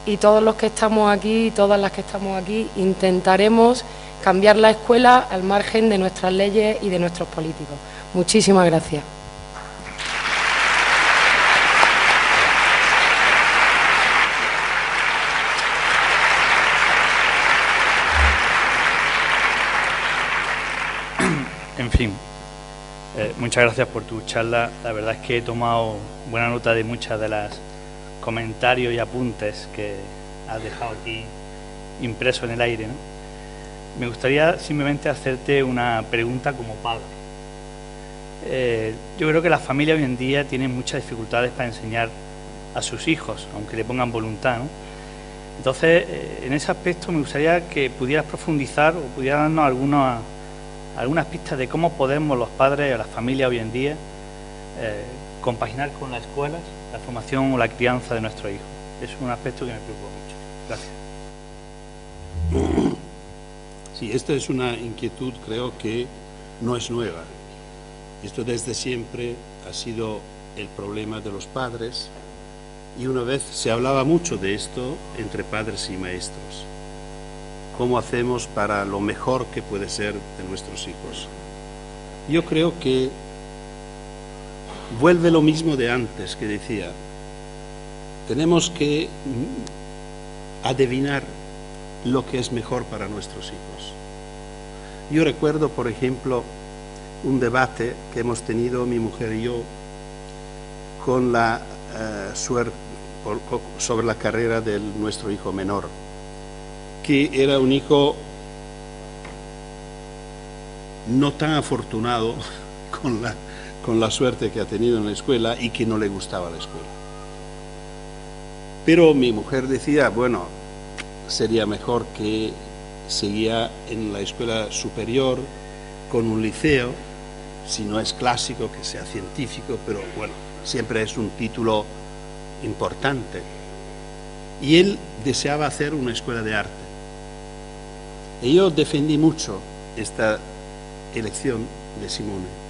y todos los que estamos aquí y todas las que estamos aquí intentaremos cambiar la escuela al margen de nuestras leyes y de nuestros políticos. Muchísimas gracias. En fin. Muchas gracias por tu charla. La verdad es que he tomado buena nota de muchas de las comentarios y apuntes que has dejado aquí impreso en el aire, ¿no? Me gustaría simplemente hacerte una pregunta como padre. Yo creo que las familias hoy en día tienen muchas dificultades para enseñar a sus hijos, aunque le pongan voluntad, ¿no? Entonces, en ese aspecto me gustaría que pudieras profundizar o pudieras darnos algunas pistas de cómo podemos los padres o las familias hoy en día compaginar con las escuelas la formación o la crianza de nuestros hijos. Es un aspecto que me preocupa mucho. Gracias. Sí, esta es una inquietud, creo que no es nueva. Esto desde siempre ha sido el problema de los padres, y una vez se hablaba mucho de esto entre padres y maestros. ¿Cómo hacemos para lo mejor que puede ser de nuestros hijos? Yo creo que vuelve lo mismo de antes que decía. Tenemos que adivinar lo que es mejor para nuestros hijos. Yo recuerdo, por ejemplo, un debate que hemos tenido mi mujer y yo con la sobre la carrera de nuestro hijo menor, que era un hijo no tan afortunado con la suerte que ha tenido en la escuela y que no le gustaba la escuela. Pero mi mujer decía, bueno, sería mejor que seguía en la escuela superior con un liceo, si no es clásico, que sea científico, pero bueno, siempre es un título importante. Y él deseaba hacer una escuela de arte. Y yo defendí mucho esta elección de Simone.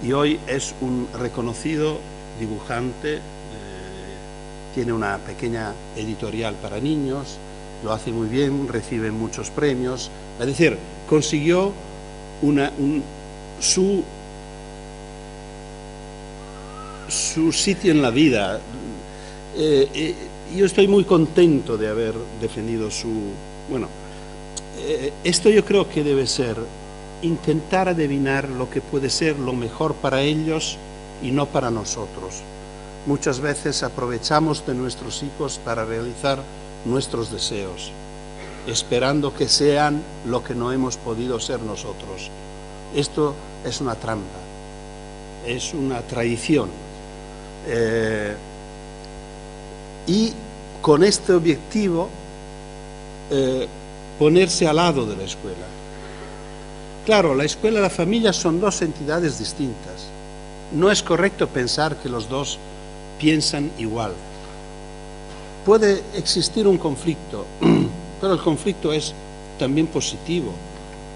Y hoy es un reconocido dibujante, tiene una pequeña editorial para niños, lo hace muy bien, recibe muchos premios. Es decir, consiguió su sitio en la vida. Yo estoy muy contento de haber defendido esto yo creo que debe ser intentar adivinar lo que puede ser lo mejor para ellos y no para nosotros. Muchas veces aprovechamos de nuestros hijos para realizar nuestros deseos, esperando que sean lo que no hemos podido ser nosotros. Esto es una trampa, es una traición. Y con este objetivo, ponerse al lado de la escuela. Claro, la escuela y la familia son dos entidades distintas. No es correcto pensar que los dos piensan igual. Puede existir un conflicto, pero el conflicto es también positivo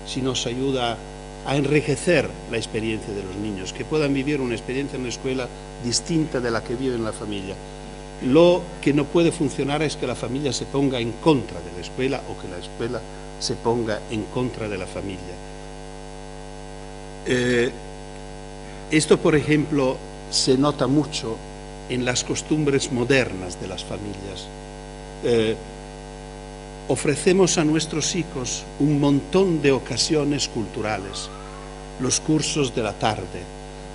si nos ayuda a enriquecer la experiencia de los niños, que puedan vivir una experiencia en la escuela distinta de la que vive en la familia. Lo que no puede funcionar es que la familia se ponga en contra de la escuela o que la escuela se ponga en contra de la familia. Esto, por ejemplo, se nota mucho en las costumbres modernas de las familias. Ofrecemos a nuestros hijos un montón de ocasiones culturales, los cursos de la tarde,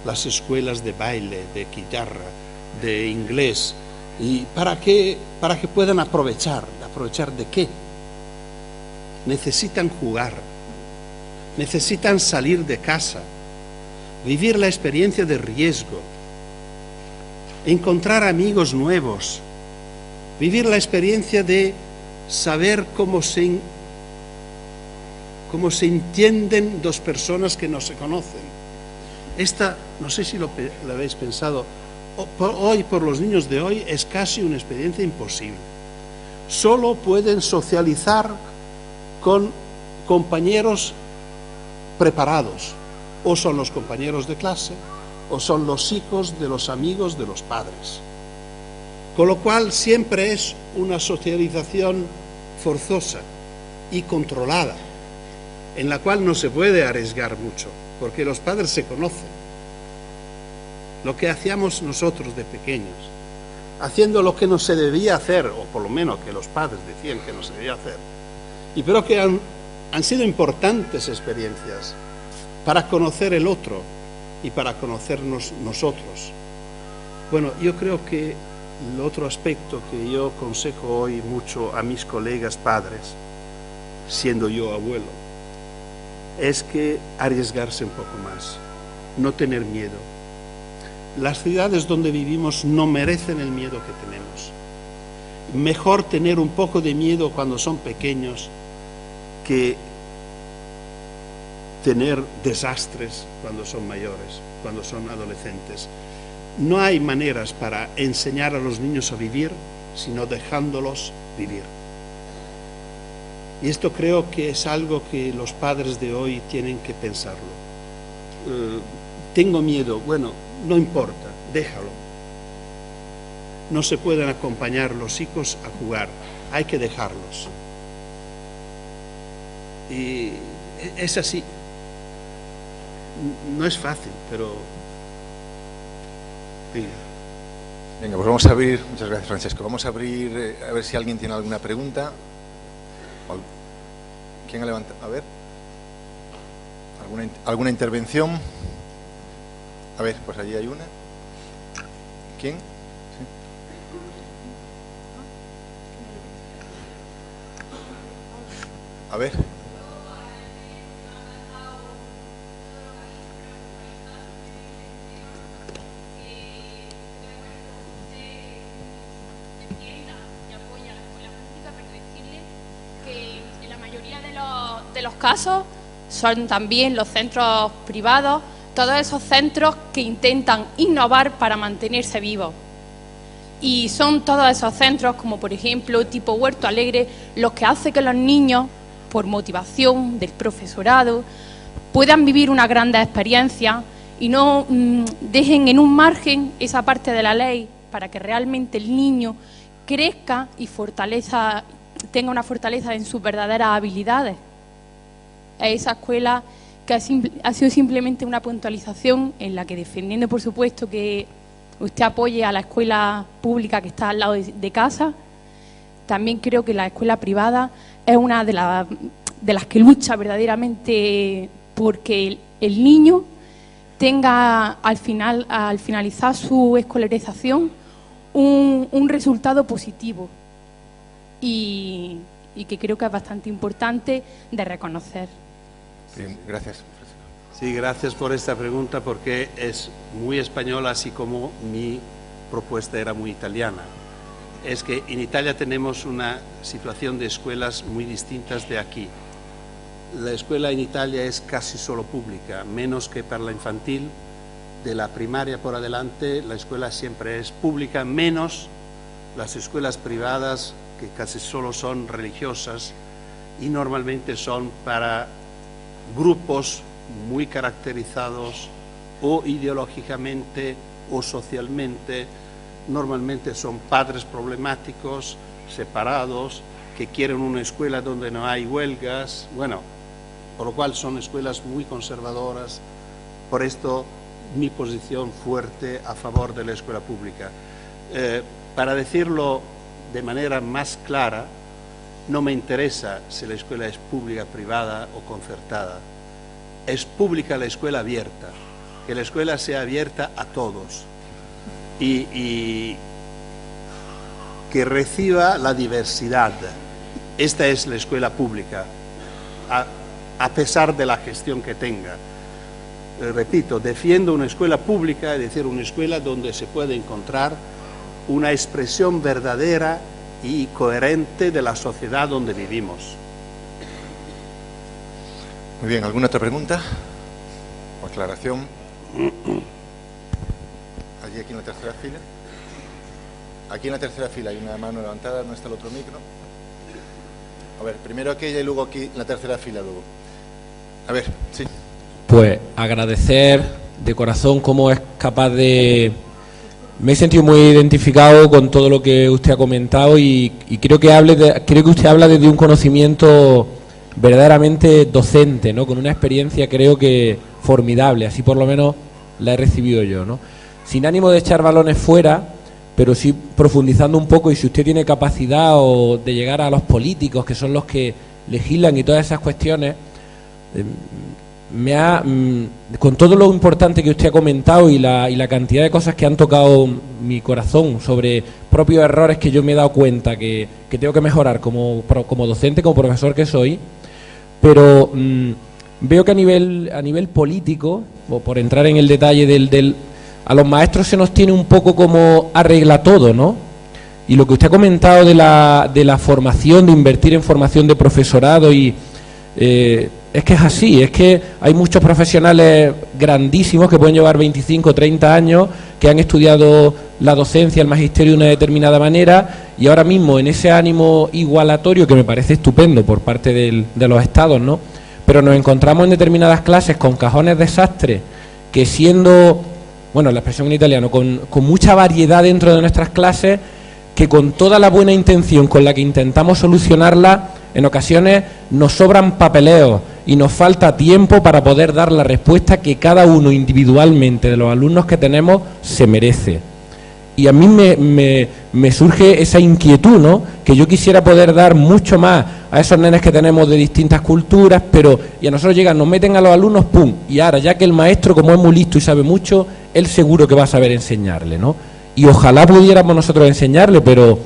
las escuelas de baile, de guitarra, de inglés, y para que puedan aprovechar de qué. Necesitan jugar, necesitan salir de casa, vivir la experiencia de riesgo, encontrar amigos nuevos, vivir la experiencia de saber cómo se entienden dos personas que no se conocen. Esta, no sé si lo habéis pensado, hoy por los niños de hoy es casi una experiencia imposible. Solo pueden socializar con compañeros preparados, o son los compañeros de clase, o son los hijos de los amigos de los padres. Con lo cual siempre es una socialización forzosa y controlada, en la cual no se puede arriesgar mucho, porque los padres se conocen. Lo que hacíamos nosotros de pequeños, haciendo lo que no se debía hacer, o por lo menos que los padres decían que no se debía hacer, y creo que han sido importantes experiencias para conocer el otro y para conocernos nosotros. Bueno, yo creo que el otro aspecto que yo aconsejo hoy mucho a mis colegas padres, siendo yo abuelo, es que arriesgarse un poco más, no tener miedo. Las ciudades donde vivimos no merecen el miedo que tenemos. Mejor tener un poco de miedo cuando son pequeños que tener desastres cuando son mayores, cuando son adolescentes. No hay maneras para enseñar a los niños a vivir, sino dejándolos vivir. Y esto creo que es algo que los padres de hoy tienen que pensarlo. Tengo miedo, bueno, no importa, déjalo. No se pueden acompañar los hijos a jugar, hay que dejarlos. Y es así. No es fácil, pero... Venga, pues vamos a abrir, muchas gracias Francesco, vamos a abrir, a ver si alguien tiene alguna pregunta. ¿Quién ha levantado? A ver. ¿Alguna intervención? A ver, pues allí hay una. ¿Quién? Sí. A ver. De los casos son también los centros privados, todos esos centros que intentan innovar para mantenerse vivos. Y son todos esos centros, como por ejemplo tipo Huerto Alegre, los que hacen que los niños, por motivación del profesorado, puedan vivir una gran experiencia y no dejen en un margen esa parte de la ley para que realmente el niño crezca y tenga una fortaleza en sus verdaderas habilidades. Esa escuela que ha sido simplemente una puntualización en la que, defendiendo por supuesto que usted apoye a la escuela pública que está al lado de casa, también creo que la escuela privada es una de las que lucha verdaderamente porque el niño tenga al finalizar su escolarización un resultado positivo y que creo que es bastante importante de reconocer. Bien, gracias. Sí, gracias por esta pregunta porque es muy española, así como mi propuesta era muy italiana. Es que en Italia tenemos una situación de escuelas muy distintas de aquí. La escuela en Italia es casi solo pública, menos que para la infantil. De la primaria por adelante, la escuela siempre es pública, menos las escuelas privadas, que casi solo son religiosas y normalmente son para grupos muy caracterizados o ideológicamente o socialmente. Normalmente son padres problemáticos, separados, que quieren una escuela donde no hay huelgas, bueno, por lo cual son escuelas muy conservadoras. Por esto mi posición fuerte a favor de la escuela pública. Para decirlo de manera más clara, no me interesa si la escuela es pública, privada o concertada. Es pública la escuela abierta, que la escuela sea abierta a todos y que reciba la diversidad. Esta es la escuela pública, a pesar de la gestión que tenga. Repito, defiendo una escuela pública, es decir, una escuela donde se puede encontrar una expresión verdadera y coherente de la sociedad donde vivimos. Muy bien, ¿alguna otra pregunta o aclaración? Allí, aquí en la tercera fila. Aquí en la tercera fila hay una mano levantada, ¿dónde está el otro micro? A ver, primero aquella y luego aquí en la tercera fila luego. A ver, sí. Pues agradecer de corazón cómo es capaz de... Me he sentido muy identificado con todo lo que usted ha comentado y creo que usted habla desde un conocimiento verdaderamente docente, ¿no? Con una experiencia creo que formidable, así por lo menos la he recibido yo, ¿no? Sin ánimo de echar balones fuera, pero sí profundizando un poco, y si usted tiene capacidad de llegar a los políticos, que son los que legislan y todas esas cuestiones, con todo lo importante que usted ha comentado y la cantidad de cosas que han tocado mi corazón sobre propios errores que yo me he dado cuenta que tengo que mejorar como docente, como profesor que soy, pero veo que a nivel político, o por entrar en el detalle a los maestros se nos tiene un poco como arregla todo, ¿no? Y lo que usted ha comentado de la formación, de invertir en formación de profesorado es que es así, es que hay muchos profesionales grandísimos que pueden llevar 25 o 30 años, que han estudiado la docencia, el magisterio de una determinada manera, y ahora mismo en ese ánimo igualatorio, que me parece estupendo por parte de los estados, ¿no? Pero nos encontramos en determinadas clases con cajones desastres, que siendo, bueno, la expresión en italiano, con mucha variedad dentro de nuestras clases, que con toda la buena intención con la que intentamos solucionarla, en ocasiones nos sobran papeleos y nos falta tiempo para poder dar la respuesta que cada uno individualmente de los alumnos que tenemos se merece. Y a mí me surge esa inquietud, ¿no? Que yo quisiera poder dar mucho más a esos nenes que tenemos de distintas culturas, pero y a nosotros llegan, nos meten a los alumnos, ¡pum! Y ahora, ya que el maestro, como es muy listo y sabe mucho, él seguro que va a saber enseñarle, ¿no? Y ojalá pudiéramos nosotros enseñarle, pero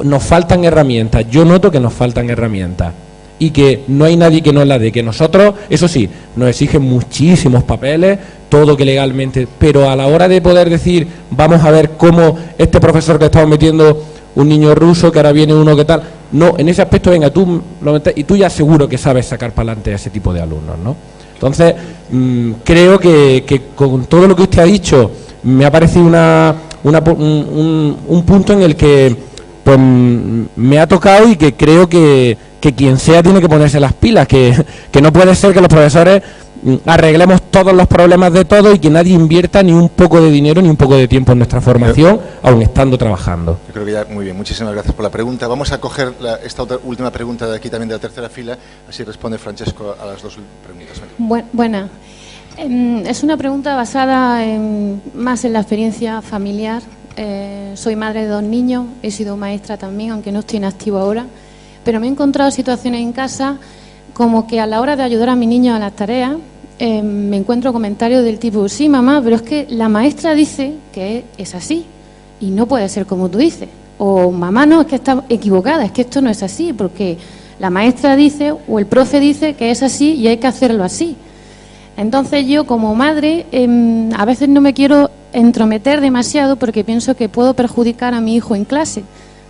nos faltan herramientas. Yo noto que nos faltan herramientas y que no hay nadie que nos la dé, que nosotros, eso sí, nos exigen muchísimos papeles, todo que legalmente, pero a la hora de poder decir, vamos a ver cómo este profesor que estamos metiendo un niño ruso, que ahora viene uno que tal, no, en ese aspecto, venga, tú lo metes, y tú ya seguro que sabes sacar para adelante a ese tipo de alumnos, ¿no? Entonces, creo que con todo lo que usted ha dicho, me ha parecido un punto en el que pues me ha tocado y que creo que quien sea tiene que ponerse las pilas, que no puede ser que los profesores arreglemos todos los problemas de todo y que nadie invierta ni un poco de dinero ni un poco de tiempo en nuestra formación, aun estando trabajando. Yo creo que ya, muy bien, muchísimas gracias por la pregunta. Vamos a coger esta última pregunta de aquí también, de la tercera fila, así responde Francesco a las dos preguntas. Buena. Es una pregunta basada más en la experiencia familiar. Soy madre de 2 niños, he sido maestra también, aunque no estoy en activo ahora, pero me he encontrado situaciones en casa como que a la hora de ayudar a mi niño a las tareas, me encuentro comentarios del tipo, sí, mamá, pero es que la maestra dice que es así y no puede ser como tú dices. O mamá, no, es que está equivocada, es que esto no es así, porque la maestra dice o el profe dice que es así y hay que hacerlo así. Entonces yo como madre a veces no me quiero entrometer demasiado porque pienso que puedo perjudicar a mi hijo en clase.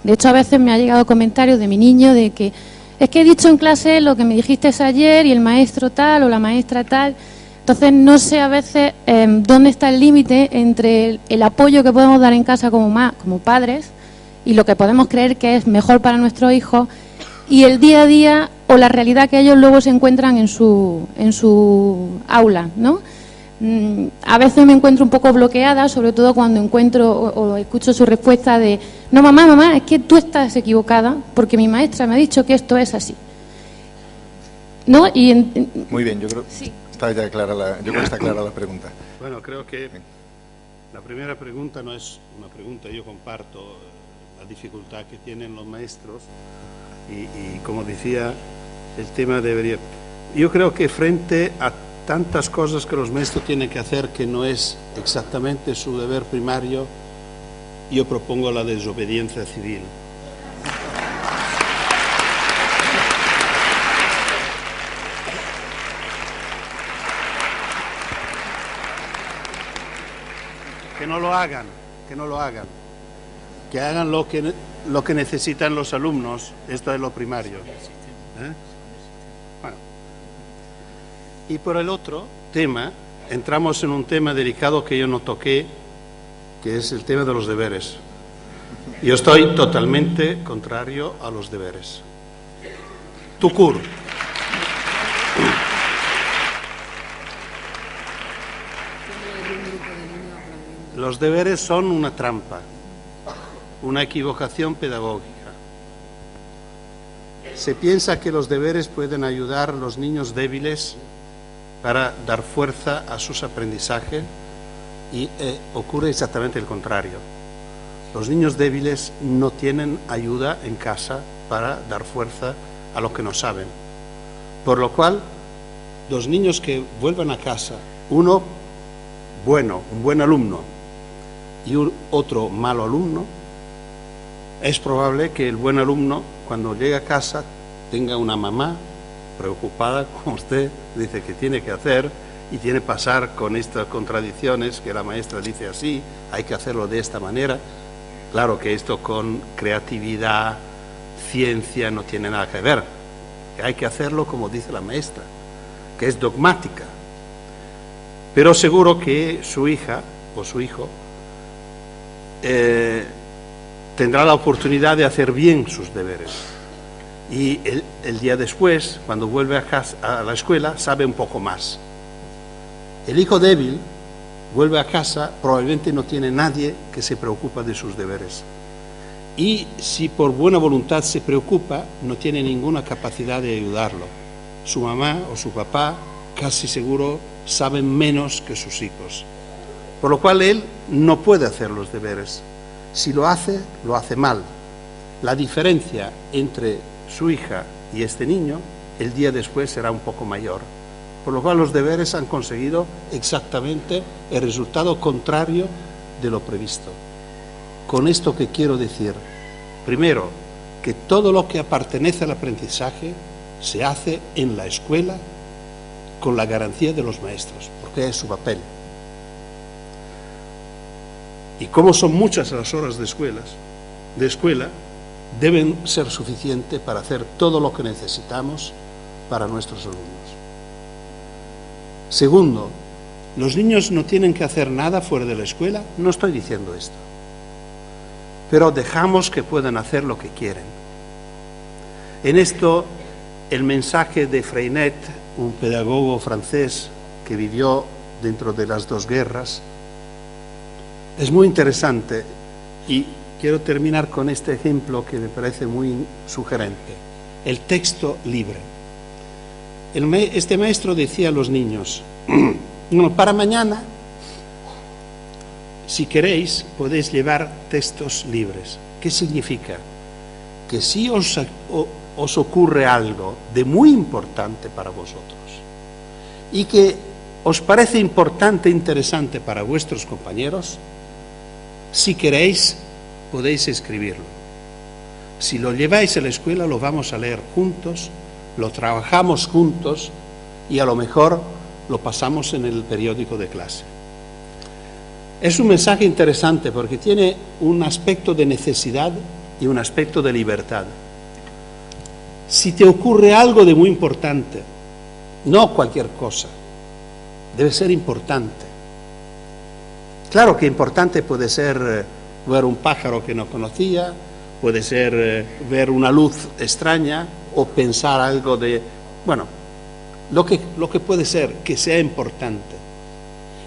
De hecho, a veces me ha llegado comentarios de mi niño de que es que he dicho en clase lo que me dijiste ayer y el maestro tal o la maestra tal. Entonces no sé a veces dónde está el límite entre el apoyo que podemos dar en casa como padres y lo que podemos creer que es mejor para nuestros hijos y el día a día o la realidad que ellos luego se encuentran en su aula, ¿no? A veces me encuentro un poco bloqueada, sobre todo cuando encuentro o escucho su respuesta de no, mamá, es que tú estás equivocada porque mi maestra me ha dicho que esto es así, ¿no? Muy bien, yo creo sí. Está ya clara yo creo que está clara la pregunta. Bueno, creo que la primera pregunta no es una pregunta, yo comparto la dificultad que tienen los maestros y como decía, el tema debería... Yo creo que frente a tantas cosas que los maestros tienen que hacer que no es exactamente su deber primario, yo propongo la desobediencia civil. Que no lo hagan, que hagan lo que necesitan los alumnos, esto es lo primario. Bueno. Y por el otro tema, entramos en un tema delicado que yo no toqué, que es el tema de los deberes. Yo estoy totalmente contrario a los deberes. Tucur. Los deberes son una trampa, una equivocación pedagógica. Se piensa que los deberes pueden ayudar a los niños débiles para dar fuerza a sus aprendizajes y ocurre exactamente el contrario. Los niños débiles no tienen ayuda en casa para dar fuerza a los que no saben. Por lo cual, los niños que vuelvan a casa, uno bueno, un buen alumno, y otro malo alumno, es probable que el buen alumno, cuando llegue a casa, tenga una mamá preocupada, como usted dice que tiene que hacer, y tiene que pasar con estas contradicciones, que la maestra dice así, hay que hacerlo de esta manera. Claro que esto con creatividad, ciencia, no tiene nada que ver. Hay que hacerlo como dice la maestra, que es dogmática. Pero seguro que su hija o su hijo tendrá la oportunidad de hacer bien sus deberes y el día después, cuando vuelve a la escuela, sabe un poco más. El hijo débil vuelve a casa, probablemente no tiene nadie que se preocupa de sus deberes y si por buena voluntad se preocupa, no tiene ninguna capacidad de ayudarlo. Su mamá o su papá casi seguro saben menos que sus hijos. Por lo cual él no puede hacer los deberes. Si lo hace mal. La diferencia entre su hija y este niño, el día después será un poco mayor. Por lo cual los deberes han conseguido exactamente el resultado contrario de lo previsto. Con esto, ¿qué quiero decir? Primero, que todo lo que pertenece al aprendizaje se hace en la escuela con la garantía de los maestros, porque es su papel. Y como son muchas las horas de escuela, deben ser suficientes para hacer todo lo que necesitamos para nuestros alumnos. Segundo, los niños no tienen que hacer nada fuera de la escuela, no estoy diciendo esto, pero dejamos que puedan hacer lo que quieren. En esto, el mensaje de Freinet, un pedagogo francés que vivió dentro de las dos guerras, es muy interesante y quiero terminar con este ejemplo que me parece muy sugerente. El texto libre. Este maestro decía a los niños, bueno, para mañana, si queréis, podéis llevar textos libres. ¿Qué significa? Que si os ocurre algo de muy importante para vosotros y que os parece importante e interesante para vuestros compañeros, si queréis, podéis escribirlo. Si lo lleváis a la escuela, lo vamos a leer juntos, lo trabajamos juntos y a lo mejor lo pasamos en el periódico de clase. Es un mensaje interesante porque tiene un aspecto de necesidad y un aspecto de libertad. Si te ocurre algo de muy importante, no cualquier cosa, debe ser importante. Claro que importante puede ser ver un pájaro que no conocía, puede ser ver una luz extraña o pensar algo de, bueno, lo que puede ser que sea importante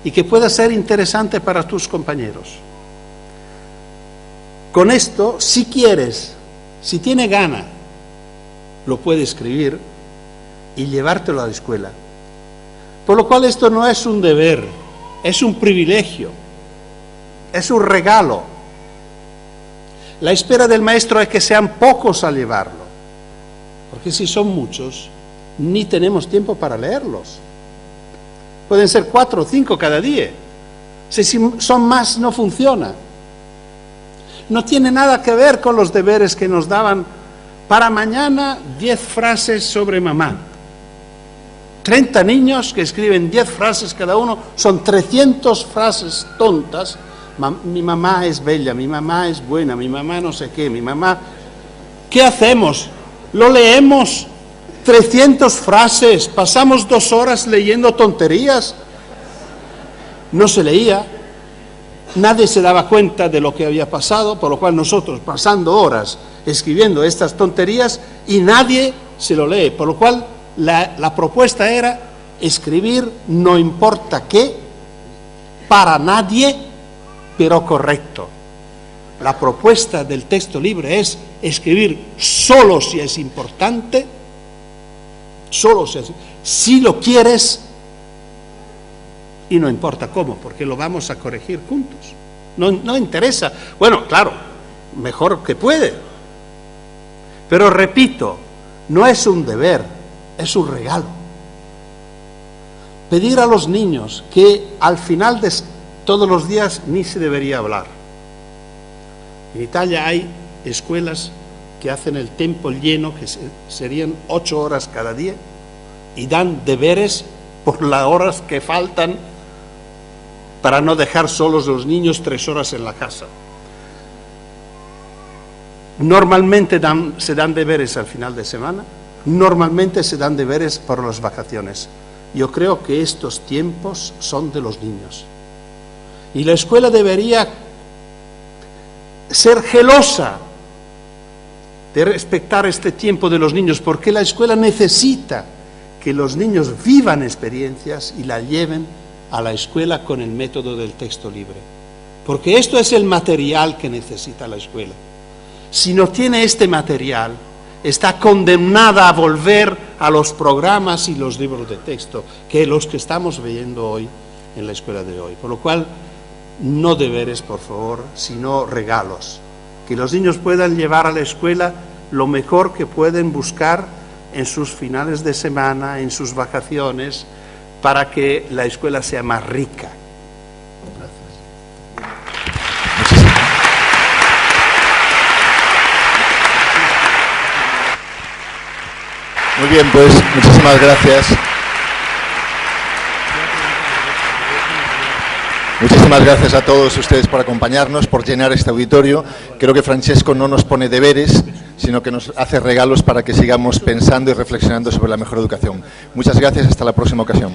y que pueda ser interesante para tus compañeros. Con esto, si quieres, si tiene gana, lo puede escribir y llevártelo a la escuela. Por lo cual esto no es un deber, es un privilegio, es un regalo. La espera del maestro es que sean pocos a llevarlo, porque si son muchos, ni tenemos tiempo para leerlos. Pueden ser 4 o 5 cada día. Si son más, no funciona. No tiene nada que ver con los deberes que nos daban para mañana 10 frases sobre mamá. 30 niños que escriben 10 frases cada uno, son 300 frases tontas. Mi mamá es bella, mi mamá es buena, mi mamá no sé qué, mi mamá... ¿Qué hacemos? Lo leemos, 300 frases, pasamos 2 horas leyendo tonterías. No se leía, nadie se daba cuenta de lo que había pasado, por lo cual nosotros pasando horas escribiendo estas tonterías y nadie se lo lee, por lo cual la propuesta era escribir no importa qué, para nadie, pero correcto. La propuesta del texto libre es escribir solo si es importante, solo si lo quieres, y no importa cómo, porque lo vamos a corregir juntos. No interesa. Bueno, claro, mejor que puede. Pero repito, no es un deber, es un regalo. Pedir a los niños que al final de todos los días ni se debería hablar. En Italia hay escuelas que hacen el tiempo lleno, que serían 8 horas cada día, y dan deberes por las horas que faltan para no dejar solos los niños 3 horas en la casa. Normalmente se dan deberes al final de semana, normalmente se dan deberes por las vacaciones. Yo creo que estos tiempos son de los niños. Y la escuela debería ser celosa de respetar este tiempo de los niños, porque la escuela necesita que los niños vivan experiencias y la lleven a la escuela con el método del texto libre. Porque esto es el material que necesita la escuela. Si no tiene este material, está condenada a volver a los programas y los libros de texto, que los que estamos viendo hoy en la escuela de hoy. Por lo cual, no deberes, por favor, sino regalos. Que los niños puedan llevar a la escuela lo mejor que pueden buscar en sus finales de semana, en sus vacaciones, para que la escuela sea más rica. Muy bien, pues muchísimas gracias. Muchísimas gracias a todos ustedes por acompañarnos, por llenar este auditorio. Creo que Francesco no nos pone deberes, sino que nos hace regalos para que sigamos pensando y reflexionando sobre la mejor educación. Muchas gracias, hasta la próxima ocasión.